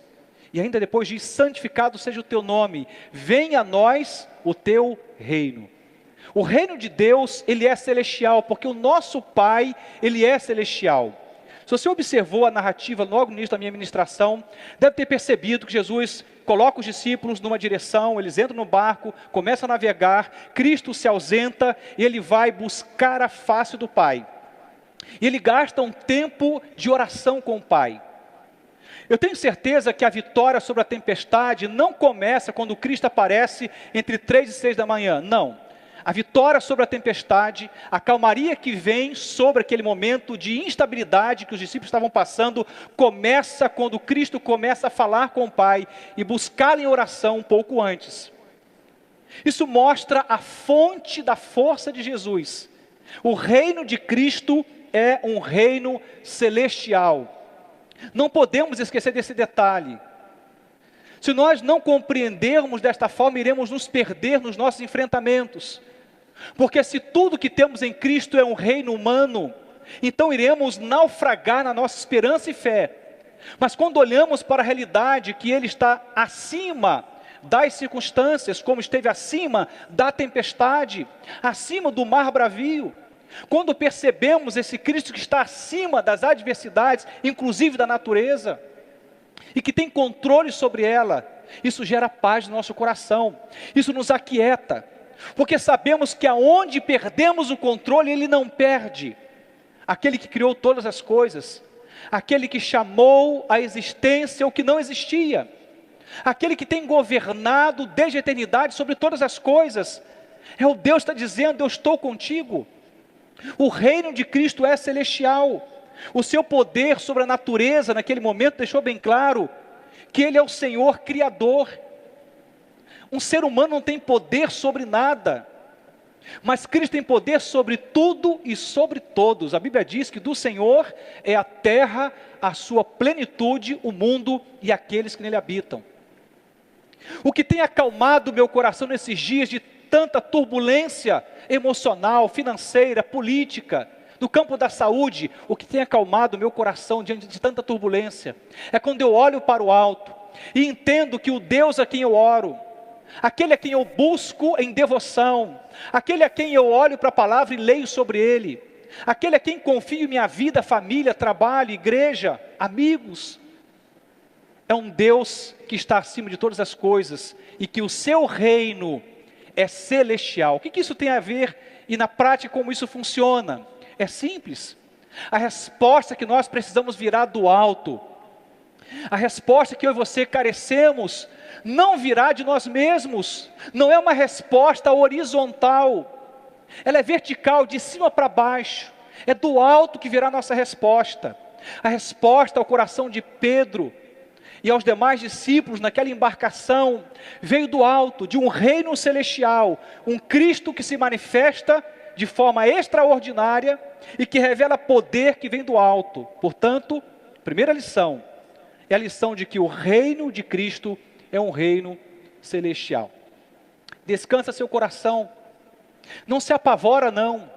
E ainda depois diz, santificado seja o teu nome, venha a nós o teu reino. O reino de Deus, ele é celestial, porque o nosso Pai, ele é celestial. Se você observou a narrativa logo no início da minha ministração, deve ter percebido que Jesus coloca os discípulos numa direção, eles entram no barco, começam a navegar, Cristo se ausenta e ele vai buscar a face do Pai. E ele gasta um tempo de oração com o Pai. Eu tenho certeza que a vitória sobre a tempestade não começa quando Cristo aparece entre 3 e 6 da manhã, não. A vitória sobre a tempestade, a calmaria que vem sobre aquele momento de instabilidade que os discípulos estavam passando, começa quando Cristo começa a falar com o Pai e buscar em oração um pouco antes. Isso mostra a fonte da força de Jesus. O reino de Cristo é um reino celestial. Não podemos esquecer desse detalhe. Se nós não compreendermos desta forma, iremos nos perder nos nossos enfrentamentos. Porque se tudo que temos em Cristo é um reino humano, então iremos naufragar na nossa esperança e fé. Mas quando olhamos para a realidade que Ele está acima das circunstâncias, como esteve acima da tempestade, acima do mar bravio, quando percebemos esse Cristo que está acima das adversidades, inclusive da natureza, e que tem controle sobre ela, isso gera paz no nosso coração, isso nos aquieta, porque sabemos que aonde perdemos o controle, Ele não perde. Aquele que criou todas as coisas, aquele que chamou à existência o que não existia, aquele que tem governado desde a eternidade sobre todas as coisas, é o Deus que está dizendo, eu estou contigo. O reino de Cristo é celestial. O seu poder sobre a natureza, naquele momento, deixou bem claro que Ele é o Senhor Criador. Um ser humano não tem poder sobre nada, mas Cristo tem poder sobre tudo e sobre todos. A Bíblia diz que do Senhor é a terra, a sua plenitude, o mundo e aqueles que nele habitam. O que tem acalmado o meu coração nesses dias de tanta turbulência emocional, financeira, política, no campo da saúde, o que tem acalmado o meu coração diante de tanta turbulência, é quando eu olho para o alto e entendo que o Deus a quem eu oro, aquele a quem eu busco em devoção, aquele a quem eu olho para a palavra e leio sobre ele, aquele a quem confio minha vida, família, trabalho, igreja, amigos, é um Deus que está acima de todas as coisas e que o seu reino é celestial. O que isso tem a ver e na prática como isso funciona? É simples. A resposta que nós precisamos virar do alto, a resposta que eu e você carecemos, não virá de nós mesmos, não é uma resposta horizontal, ela é vertical, de cima para baixo, é do alto que virá a nossa resposta. A resposta ao coração de Pedro e aos demais discípulos naquela embarcação veio do alto, de um reino celestial, um Cristo que se manifesta de forma extraordinária e que revela poder que vem do alto. Portanto, primeira lição é a lição de que o reino de Cristo é um reino celestial. Descansa seu coração, não se apavora não.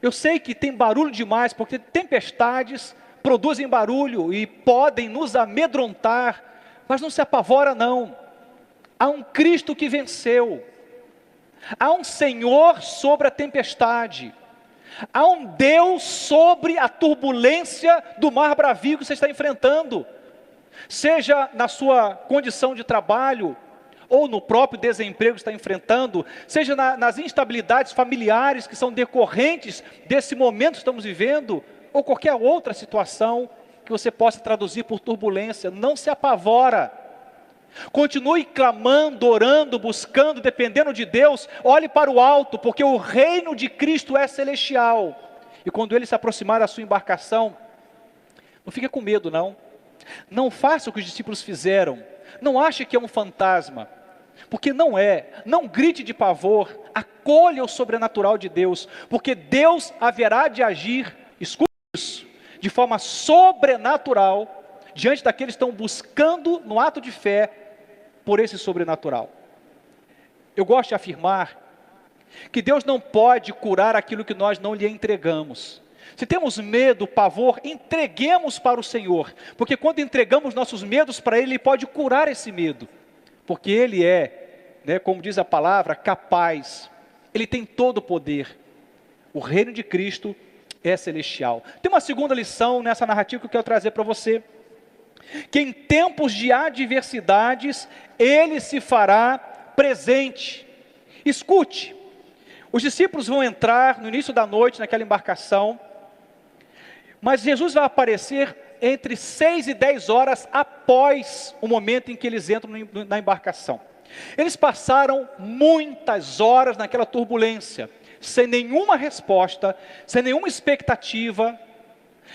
Eu sei que tem barulho demais, porque tempestades produzem barulho e podem nos amedrontar, mas não se apavora não. Há um Cristo que venceu, há um Senhor sobre a tempestade, há um Deus sobre a turbulência do mar bravio que você está enfrentando, seja na sua condição de trabalho, ou no próprio desemprego que está enfrentando, seja nas instabilidades familiares que são decorrentes desse momento que estamos vivendo, ou qualquer outra situação que você possa traduzir por turbulência. Não se apavora, continue clamando, orando, buscando, dependendo de Deus. Olhe para o alto, porque o reino de Cristo é celestial, e quando Ele se aproximar da sua embarcação, não fique com medo não, não faça o que os discípulos fizeram, não ache que é um fantasma, porque não é. Não grite de pavor, acolha o sobrenatural de Deus, porque Deus haverá de agir, escute isso, de forma sobrenatural, diante daqueles que estão buscando no ato de fé, por esse sobrenatural. Eu gosto de afirmar, que Deus não pode curar aquilo que nós não lhe entregamos. Se temos medo, pavor, entreguemos para o Senhor, porque quando entregamos nossos medos para Ele, Ele pode curar esse medo, porque Ele é, como diz a palavra, capaz, Ele tem todo o poder. O reino de Cristo é celestial. Tem uma segunda lição nessa narrativa que eu quero trazer para você, que em tempos de adversidades, Ele se fará presente. Escute, os discípulos vão entrar no início da noite naquela embarcação, mas Jesus vai aparecer entre 6 e 10 horas após o momento em que eles entram na embarcação. Eles passaram muitas horas naquela turbulência, sem nenhuma resposta, sem nenhuma expectativa.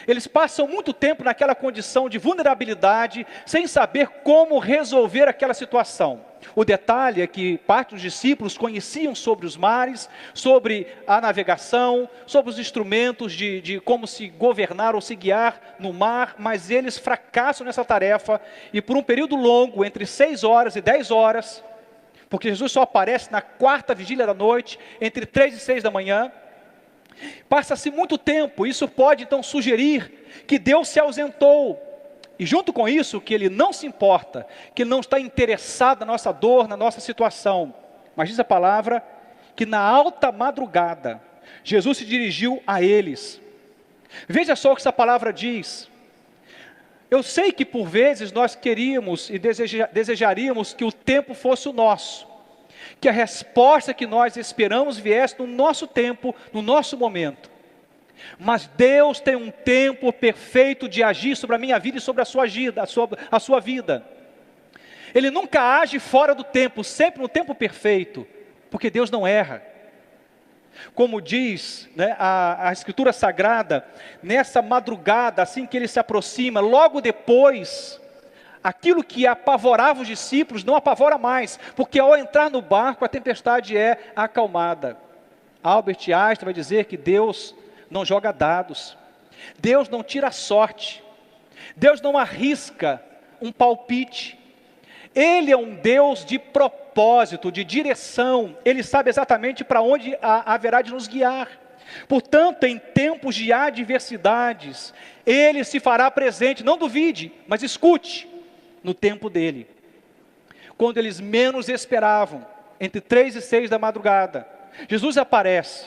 Eles passam muito tempo naquela condição de vulnerabilidade, sem saber como resolver aquela situação. O detalhe é que parte dos discípulos conheciam sobre os mares, sobre a navegação, sobre os instrumentos de como se governar ou se guiar no mar, mas eles fracassam nessa tarefa, e por um período longo, entre 6 horas e 10 horas, porque Jesus só aparece na 4ª vigília da noite, entre 3 e 6 da manhã, passa-se muito tempo. Isso pode então sugerir que Deus se ausentou, e junto com isso, que Ele não se importa, que Ele não está interessado na nossa dor, na nossa situação. Mas diz a palavra, que na alta madrugada, Jesus se dirigiu a eles. Veja só o que essa palavra diz. Eu sei que por vezes nós queríamos e desejaríamos que o tempo fosse o nosso, que a resposta que nós esperamos viesse no nosso tempo, no nosso momento. Mas Deus tem um tempo perfeito de agir sobre a minha vida e sobre a sua vida. Ele nunca age fora do tempo, sempre no tempo perfeito, porque Deus não erra. Como diz, né, a Escritura Sagrada, nessa madrugada, assim que ele se aproxima, logo depois, aquilo que apavorava os discípulos não apavora mais, porque ao entrar no barco a tempestade é acalmada. Albert Einstein vai dizer que Deus não joga dados, Deus não tira sorte, Deus não arrisca um palpite. Ele é um Deus de propósito, de direção. Ele sabe exatamente para onde haverá de nos guiar. Portanto, em tempos de adversidades, Ele se fará presente. Não duvide, mas escute, no tempo dEle. Quando eles menos esperavam, entre 3 e 6 da madrugada, Jesus aparece.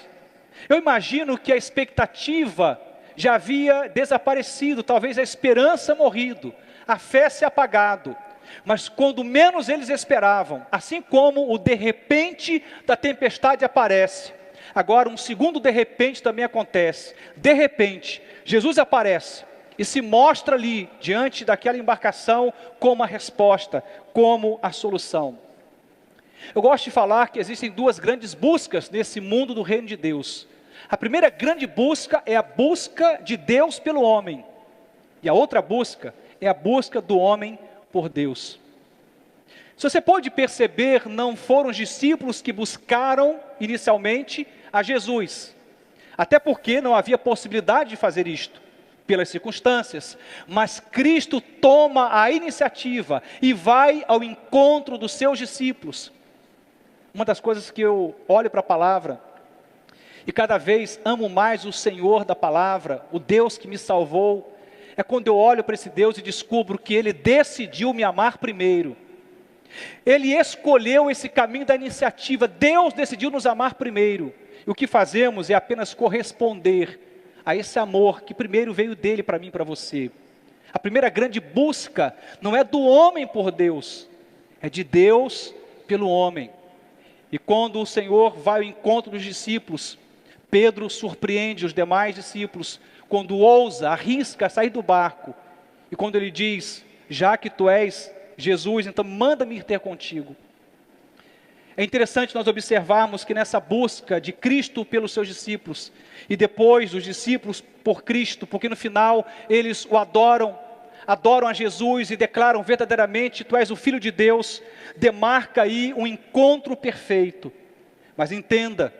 Eu imagino que a expectativa já havia desaparecido, talvez a esperança morrido, a fé se apagado. Mas quando menos eles esperavam, assim como o de repente da tempestade aparece, agora um segundo de repente também acontece. De repente, Jesus aparece e se mostra ali, diante daquela embarcação, como a resposta, como a solução. Eu gosto de falar que existem 2 grandes buscas nesse mundo do reino de Deus. A primeira grande busca é a busca de Deus pelo homem. E a outra busca é a busca do homem por Deus. Se você pode perceber, não foram os discípulos que buscaram inicialmente a Jesus, até porque não havia possibilidade de fazer isto, pelas circunstâncias, mas Cristo toma a iniciativa e vai ao encontro dos seus discípulos. Uma das coisas que eu olho para a palavra, e cada vez amo mais o Senhor da palavra, o Deus que me salvou, é quando eu olho para esse Deus e descubro que Ele decidiu me amar primeiro. Ele escolheu esse caminho da iniciativa. Deus decidiu nos amar primeiro. E o que fazemos é apenas corresponder a esse amor que primeiro veio dEle para mim e para você. A primeira grande busca não é do homem por Deus, é de Deus pelo homem. E quando o Senhor vai ao encontro dos discípulos, Pedro surpreende os demais discípulos, quando ousa, arrisca sair do barco, e quando ele diz, já que tu és Jesus, então manda-me ir ter contigo. É interessante nós observarmos que nessa busca de Cristo pelos seus discípulos, e depois dos discípulos por Cristo, porque no final eles o adoram a Jesus e declaram verdadeiramente, tu és o Filho de Deus, demarca aí um encontro perfeito. Mas entenda,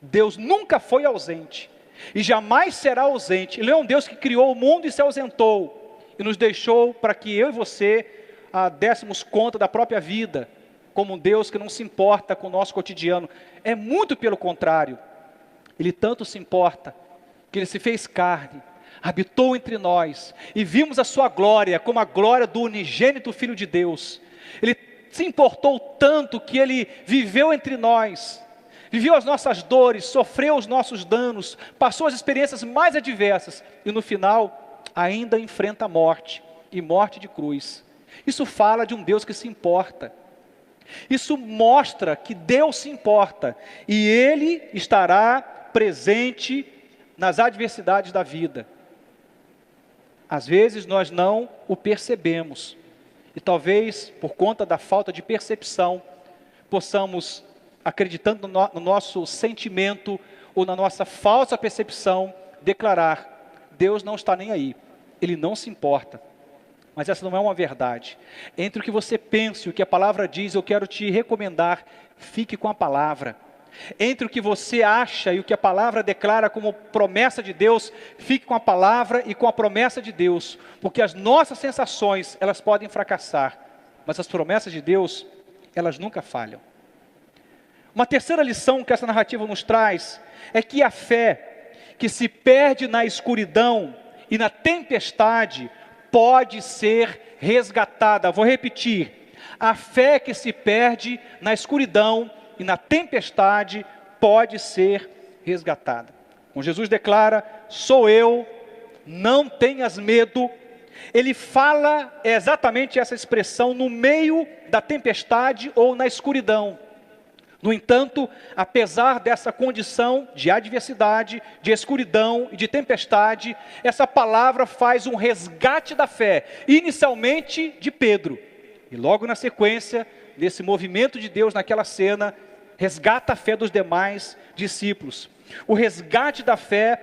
Deus nunca foi ausente, e jamais será ausente. Ele é um Deus que criou o mundo e se ausentou, e nos deixou para que eu e você dessemos conta da própria vida, como um Deus que não se importa com o nosso cotidiano. É muito pelo contrário, Ele tanto se importa, que Ele se fez carne, habitou entre nós, e vimos a sua glória, como a glória do unigênito Filho de Deus. Ele se importou tanto que Ele viveu entre nós, viveu as nossas dores, sofreu os nossos danos, passou as experiências mais adversas, e no final, ainda enfrenta a morte, e morte de cruz. Isso fala de um Deus que se importa. Isso mostra que Deus se importa, e Ele estará presente nas adversidades da vida. Às vezes nós não o percebemos, e talvez por conta da falta de percepção, possamos, acreditando no nosso sentimento, ou na nossa falsa percepção, declarar, Deus não está nem aí, Ele não se importa. Mas essa não é uma verdade. Entre o que você pensa e o que a palavra diz, eu quero te recomendar, fique com a palavra. Entre o que você acha e o que a palavra declara como promessa de Deus, fique com a palavra e com a promessa de Deus. Porque as nossas sensações, elas podem fracassar, mas as promessas de Deus, elas nunca falham. Uma terceira lição que essa narrativa nos traz, é que a fé que se perde na escuridão e na tempestade, pode ser resgatada. Vou repetir, a fé que se perde na escuridão e na tempestade pode ser resgatada. Quando Jesus declara, sou eu, não tenhas medo, Ele fala exatamente essa expressão no meio da tempestade ou na escuridão. No entanto, apesar dessa condição de adversidade, de escuridão e de tempestade, essa palavra faz um resgate da fé, inicialmente de Pedro. E logo na sequência, desse movimento de Deus naquela cena, resgata a fé dos demais discípulos. O resgate da fé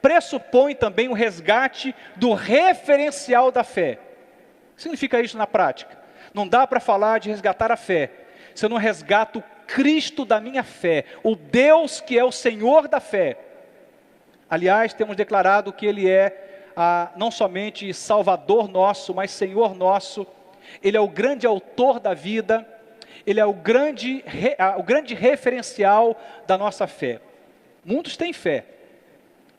pressupõe também o resgate do referencial da fé. O que significa isso na prática? Não dá para falar de resgatar a fé se eu não resgato o Cristo da minha fé, o Deus que é o Senhor da fé. Aliás, temos declarado que Ele é não somente Salvador nosso, mas Senhor nosso. Ele é o grande autor da vida, Ele é o grande referencial da nossa fé. Muitos têm fé,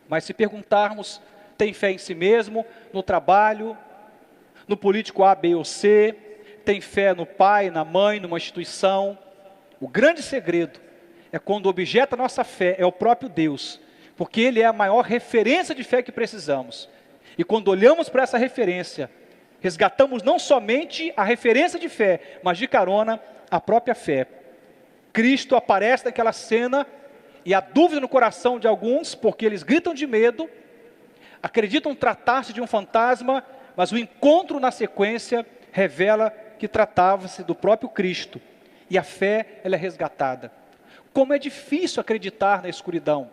mas se perguntarmos, tem fé em si mesmo, no trabalho, no político A, B ou C, tem fé no pai, na mãe, numa instituição. O grande segredo é quando o objeto da nossa fé é o próprio Deus, porque Ele é a maior referência de fé que precisamos. E quando olhamos para essa referência, resgatamos não somente a referência de fé, mas de carona a própria fé. Cristo aparece naquela cena e há dúvida no coração de alguns, porque eles gritam de medo, acreditam tratar-se de um fantasma, mas o encontro na sequência revela que tratava-se do próprio Cristo. E a fé, ela é resgatada. Como é difícil acreditar na escuridão.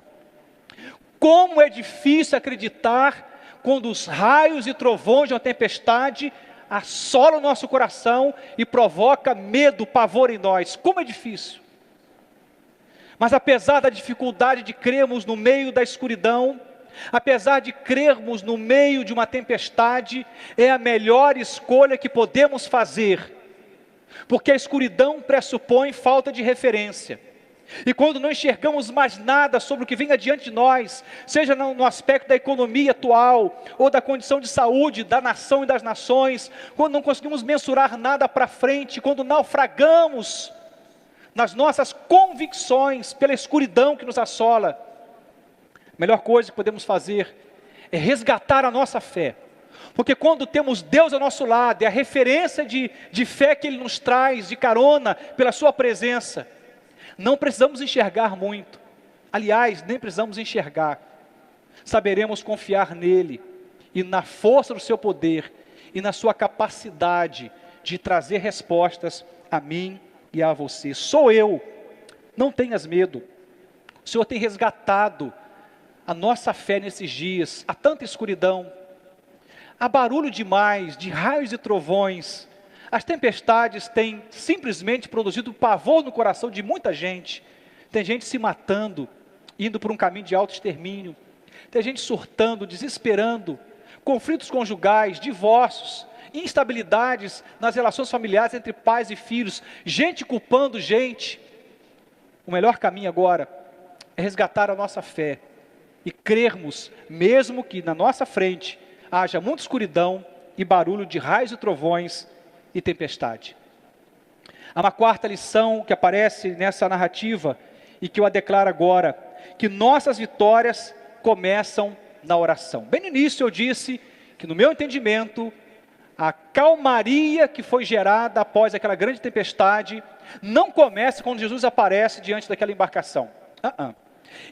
Como é difícil acreditar quando os raios e trovões de uma tempestade assolam o nosso coração e provoca medo, pavor em nós. Como é difícil. Mas apesar da dificuldade de crermos no meio da escuridão, apesar de crermos no meio de uma tempestade, é a melhor escolha que podemos fazer. Porque a escuridão pressupõe falta de referência. E quando não enxergamos mais nada sobre o que vem adiante de nós, seja no aspecto da economia atual, ou da condição de saúde da nação e das nações, quando não conseguimos mensurar nada para frente, quando naufragamos nas nossas convicções pela escuridão que nos assola, a melhor coisa que podemos fazer é resgatar a nossa fé. Porque quando temos Deus ao nosso lado, é a referência de fé que Ele nos traz, de carona, pela sua presença, não precisamos enxergar muito. Aliás, nem precisamos enxergar. Saberemos confiar nele e na força do seu poder e na sua capacidade de trazer respostas a mim e a você. Sou eu, não tenhas medo. O Senhor tem resgatado a nossa fé nesses dias. Há tanta escuridão, há barulho demais de raios e trovões. As tempestades têm simplesmente produzido pavor no coração de muita gente. Tem gente se matando, indo por um caminho de autoextermínio. Tem gente surtando, desesperando. Conflitos conjugais, divórcios, instabilidades nas relações familiares entre pais e filhos. Gente culpando gente. O melhor caminho agora é resgatar a nossa fé e crermos, mesmo que na nossa frente haja muita escuridão e barulho de raios e trovões e tempestade. Há uma quarta lição que aparece nessa narrativa e que eu a declaro agora, que nossas vitórias começam na oração. Bem no início eu disse que, no meu entendimento, a calmaria que foi gerada após aquela grande tempestade não começa quando Jesus aparece diante daquela embarcação.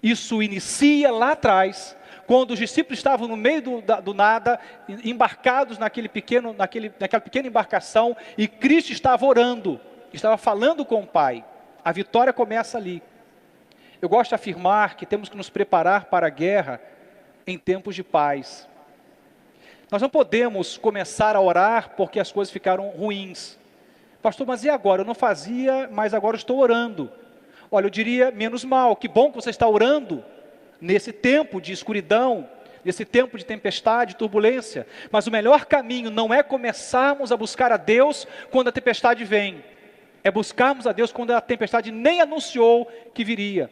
Isso inicia lá atrás, quando os discípulos estavam no meio do nada, embarcados naquela pequena embarcação, e Cristo estava orando, estava falando com o Pai. A vitória começa ali. Eu gosto de afirmar que temos que nos preparar para a guerra em tempos de paz. Nós não podemos começar a orar porque as coisas ficaram ruins. Pastor, mas e agora? Eu não fazia, mas agora estou orando. Olha, eu diria, menos mal, que bom que você está orando nesse tempo de escuridão, nesse tempo de tempestade, turbulência. Mas o melhor caminho não é começarmos a buscar a Deus quando a tempestade vem. É buscarmos a Deus quando a tempestade nem anunciou que viria.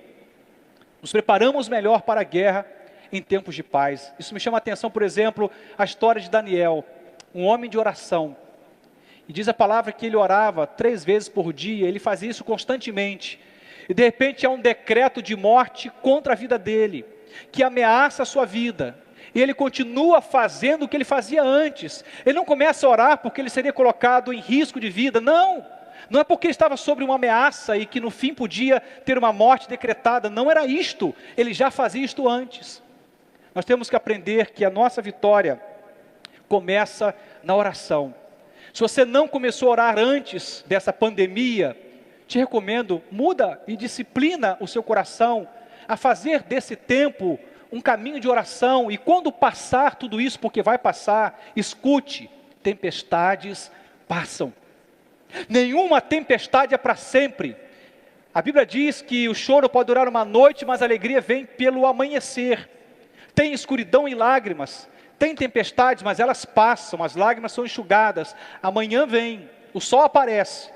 Nos preparamos melhor para a guerra em tempos de paz. Isso me chama a atenção, por exemplo, a história de Daniel, um homem de oração. E diz a palavra que ele orava 3 vezes por dia, ele fazia isso constantemente. E de repente há um decreto de morte contra a vida dele, que ameaça a sua vida. E ele continua fazendo o que ele fazia antes. Ele não começa a orar porque ele seria colocado em risco de vida, não. Não é porque ele estava sob uma ameaça e que no fim podia ter uma morte decretada, não era isto. Ele já fazia isto antes. Nós temos que aprender que a nossa vitória começa na oração. Se você não começou a orar antes dessa pandemia, te recomendo, muda e disciplina o seu coração a fazer desse tempo um caminho de oração. E quando passar tudo isso, porque vai passar, escute, tempestades passam. Nenhuma tempestade é para sempre. A Bíblia diz que o choro pode durar uma noite, mas a alegria vem pelo amanhecer. Tem escuridão e lágrimas, tem tempestades, mas elas passam, as lágrimas são enxugadas, amanhã vem, o sol aparece.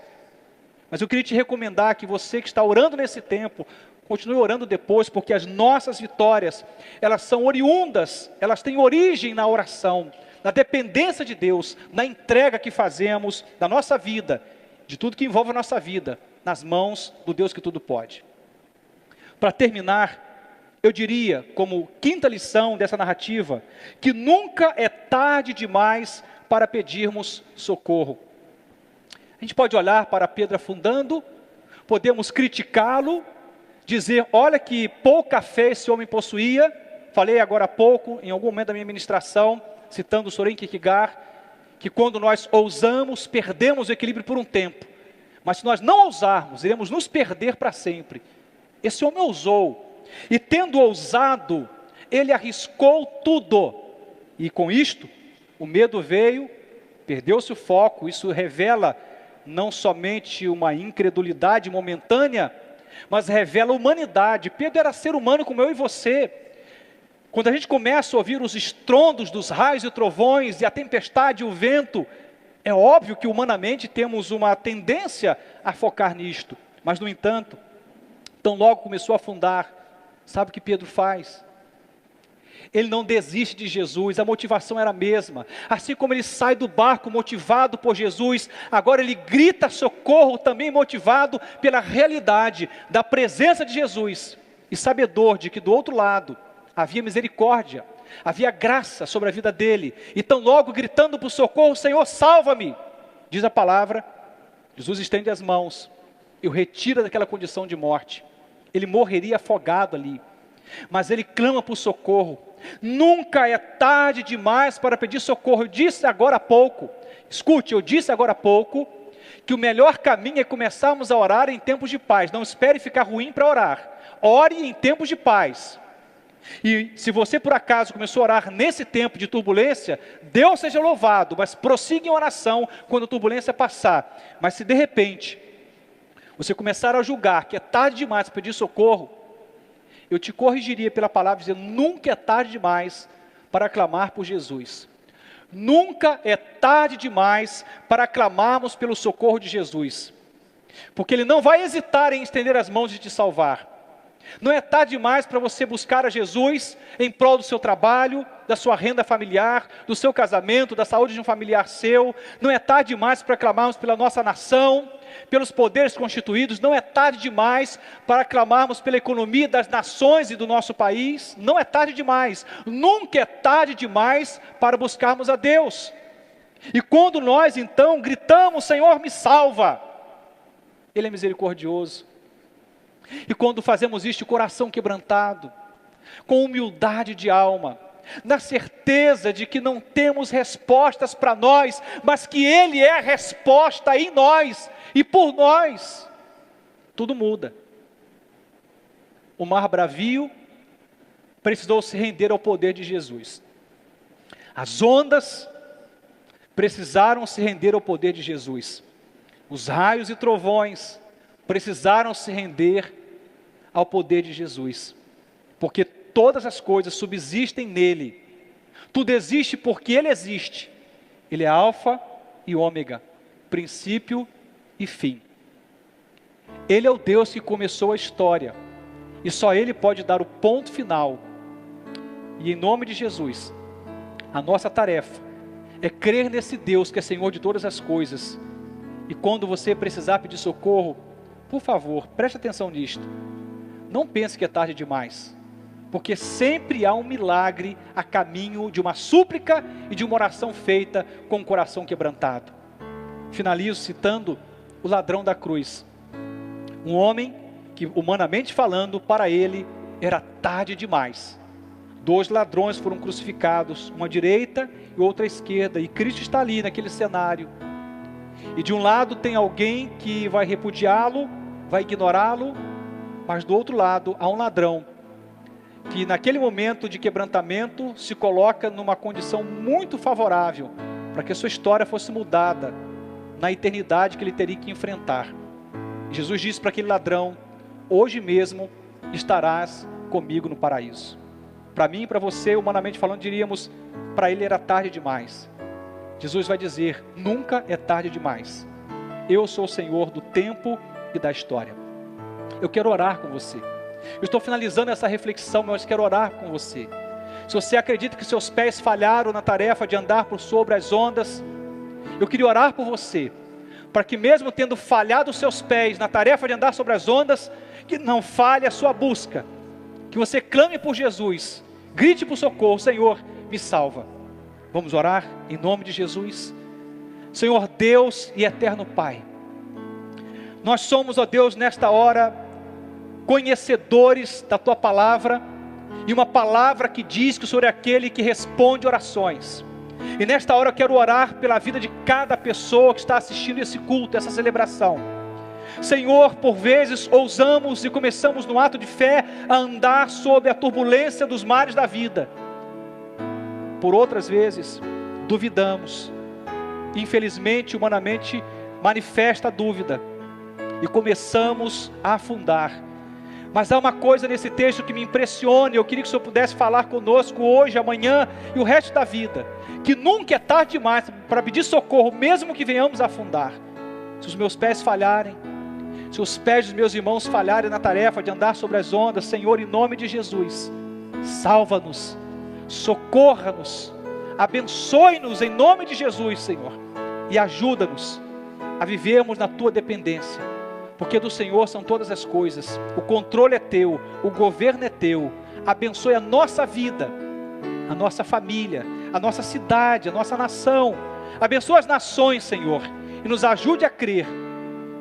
Mas eu queria te recomendar que você que está orando nesse tempo, continue orando depois, porque as nossas vitórias, elas são oriundas, elas têm origem na oração, na dependência de Deus, na entrega que fazemos da nossa vida, de tudo que envolve a nossa vida, nas mãos do Deus que tudo pode. Para terminar, eu diria, como quinta lição dessa narrativa, que nunca é tarde demais para pedirmos socorro. A gente pode olhar para Pedro afundando, podemos criticá-lo, dizer, olha que pouca fé esse homem possuía. Falei agora há pouco, em algum momento da minha ministração, citando o Soren Kierkegaard, que quando nós ousamos, perdemos o equilíbrio por um tempo. Mas se nós não ousarmos, iremos nos perder para sempre. Esse homem ousou, e tendo ousado, ele arriscou tudo. E com isto, o medo veio, perdeu-se o foco. Isso revela não somente uma incredulidade momentânea, mas revela a humanidade. Pedro era ser humano como eu e você. Quando a gente começa a ouvir os estrondos dos raios e trovões, e a tempestade e o vento, é óbvio que humanamente temos uma tendência a focar nisto. Mas no entanto, tão logo começou a afundar, sabe o que Pedro faz? Ele não desiste de Jesus, a motivação era a mesma. Assim como ele sai do barco motivado por Jesus, agora ele grita socorro também motivado pela realidade da presença de Jesus. E sabedor de que do outro lado havia misericórdia, havia graça sobre a vida dele. E tão logo gritando por socorro, Senhor, salva-me, diz a palavra, Jesus estende as mãos e o retira daquela condição de morte. Ele morreria afogado ali, mas ele clama por socorro. Nunca é tarde demais para pedir socorro. Eu disse agora há pouco, escute, eu disse agora há pouco, que o melhor caminho é começarmos a orar em tempos de paz. Não espere ficar ruim para orar, ore em tempos de paz. E se você por acaso começou a orar nesse tempo de turbulência, Deus seja louvado, mas prossiga em oração quando a turbulência passar. Mas se de repente você começar a julgar que é tarde demais para pedir socorro, eu te corrigiria pela palavra dizendo, nunca é tarde demais para clamar por Jesus. Nunca é tarde demais para clamarmos pelo socorro de Jesus, porque Ele não vai hesitar em estender as mãos e te salvar. Não é tarde demais para você buscar a Jesus em prol do seu trabalho, da sua renda familiar, do seu casamento, da saúde de um familiar seu. Não é tarde demais para clamarmos pela nossa nação, pelos poderes constituídos. Não é tarde demais para clamarmos pela economia das nações e do nosso país. Não é tarde demais. Nunca é tarde demais para buscarmos a Deus. E quando nós então gritamos, Senhor, me salva, Ele é misericordioso. E quando fazemos isto de coração quebrantado, com humildade de alma, na certeza de que não temos respostas para nós, mas que Ele é a resposta em nós e por nós, tudo muda. O mar bravio precisou se render ao poder de Jesus. As ondas precisaram se render ao poder de Jesus. Os raios e trovões precisaram se render ao poder de Jesus, porque todas as coisas subsistem nele. Tudo existe porque Ele existe. Ele é alfa e ômega, princípio e fim. Ele é o Deus que começou a história, e só Ele pode dar o ponto final. E em nome de Jesus, a nossa tarefa é crer nesse Deus que é Senhor de todas as coisas. E quando você precisar pedir socorro, por favor, preste atenção nisto. Não pense que é tarde demais, porque sempre há um milagre a caminho de uma súplica e de uma oração feita com o coração quebrantado. Finalizo citando o ladrão da cruz. Um homem que, humanamente falando, para ele era tarde demais. 2 ladrões foram crucificados, uma à direita e outra à esquerda, e Cristo está ali naquele cenário. E de um lado tem alguém que vai repudiá-lo, vai ignorá-lo, mas do outro lado há um ladrão que naquele momento de quebrantamento se coloca numa condição muito favorável para que a sua história fosse mudada na eternidade que ele teria que enfrentar. Jesus disse para aquele ladrão: hoje mesmo estarás comigo no paraíso. Para mim e para você, humanamente falando, diríamos, para ele era tarde demais. Jesus vai dizer: nunca é tarde demais. Eu sou o Senhor do tempo e da história. Eu quero orar com você. Eu estou finalizando essa reflexão, mas quero orar com você. Se você acredita que seus pés falharam na tarefa de andar por sobre as ondas, eu queria orar por você, para que mesmo tendo falhado os seus pés na tarefa de andar sobre as ondas, que não falhe a sua busca, que você clame por Jesus, grite por socorro: Senhor, me salva. Vamos orar em nome de Jesus. Senhor Deus e eterno Pai, nós somos, ó Deus, nesta hora, conhecedores da Tua palavra, e uma palavra que diz que o Senhor é aquele que responde orações. E nesta hora eu quero orar pela vida de cada pessoa que está assistindo esse culto, essa celebração. Senhor, por vezes ousamos e começamos no ato de fé a andar sob a turbulência dos mares da vida. Por outras vezes duvidamos. Infelizmente, humanamente, manifesta a dúvida e começamos a afundar. Mas há uma coisa nesse texto que me impressiona, e eu queria que o Senhor pudesse falar conosco hoje, amanhã e o resto da vida, que nunca é tarde demais para pedir socorro, mesmo que venhamos a afundar. Se os meus pés falharem, se os pés dos meus irmãos falharem na tarefa de andar sobre as ondas, Senhor, em nome de Jesus, salva-nos, socorra-nos, abençoe-nos em nome de Jesus, Senhor, e ajuda-nos a vivermos na Tua dependência, porque do Senhor são todas as coisas, o controle é Teu, o governo é Teu. Abençoe a nossa vida, a nossa família, a nossa cidade, a nossa nação. Abençoe as nações, Senhor, e nos ajude a crer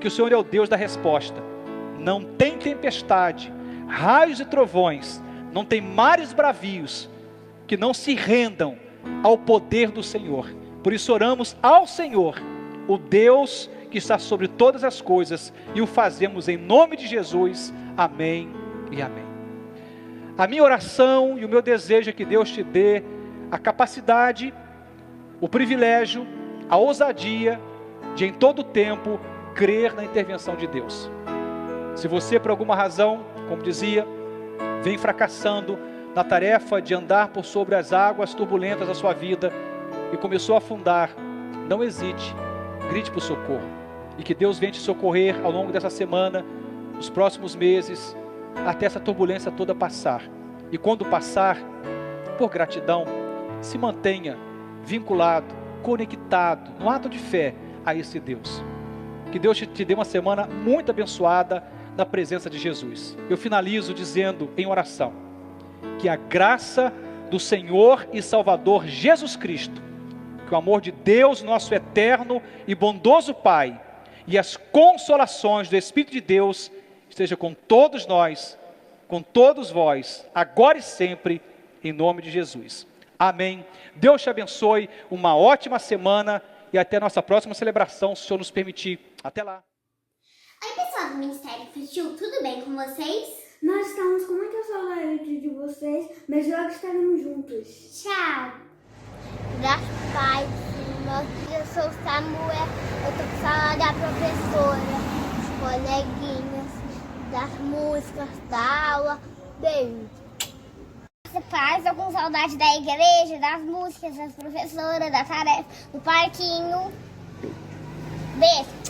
que o Senhor é o Deus da resposta. Não tem tempestade, raios e trovões, não tem mares bravios que não se rendam ao poder do Senhor. Por isso oramos ao Senhor, o Deus que está sobre todas as coisas, e o fazemos em nome de Jesus. Amém e amém. A minha oração e o meu desejo é que Deus te dê a capacidade, o privilégio, a ousadia de em todo o tempo crer na intervenção de Deus. Se você por alguma razão, como dizia, vem fracassando na tarefa de andar por sobre as águas turbulentas da sua vida e começou a afundar, não hesite, grite por socorro. E que Deus venha te socorrer ao longo dessa semana, nos próximos meses, até essa turbulência toda passar. E quando passar, por gratidão, se mantenha vinculado, conectado, no ato de fé a esse Deus. Que Deus te dê uma semana muito abençoada na presença de Jesus. Eu finalizo dizendo em oração, que a graça do Senhor e Salvador Jesus Cristo, que o amor de Deus, nosso eterno e bondoso Pai, e as consolações do Espírito de Deus esteja com todos nós, com todos vós, agora e sempre, em nome de Jesus. Amém. Deus te abençoe, uma ótima semana e até a nossa próxima celebração, se o Senhor nos permitir. Até lá. Oi, pessoal do Ministério Infantil, tudo bem com vocês? Nós estamos com muita saudade de vocês, mas logo estaremos juntos. Tchau. Graças a Pai. Eu sou o Samuel, eu tô com saudade da professora, dos coleguinhas, das músicas, da aula. Beijo. Pais, eu com saudade da igreja, das músicas, das professoras, da tarefa, do parquinho. Beijo.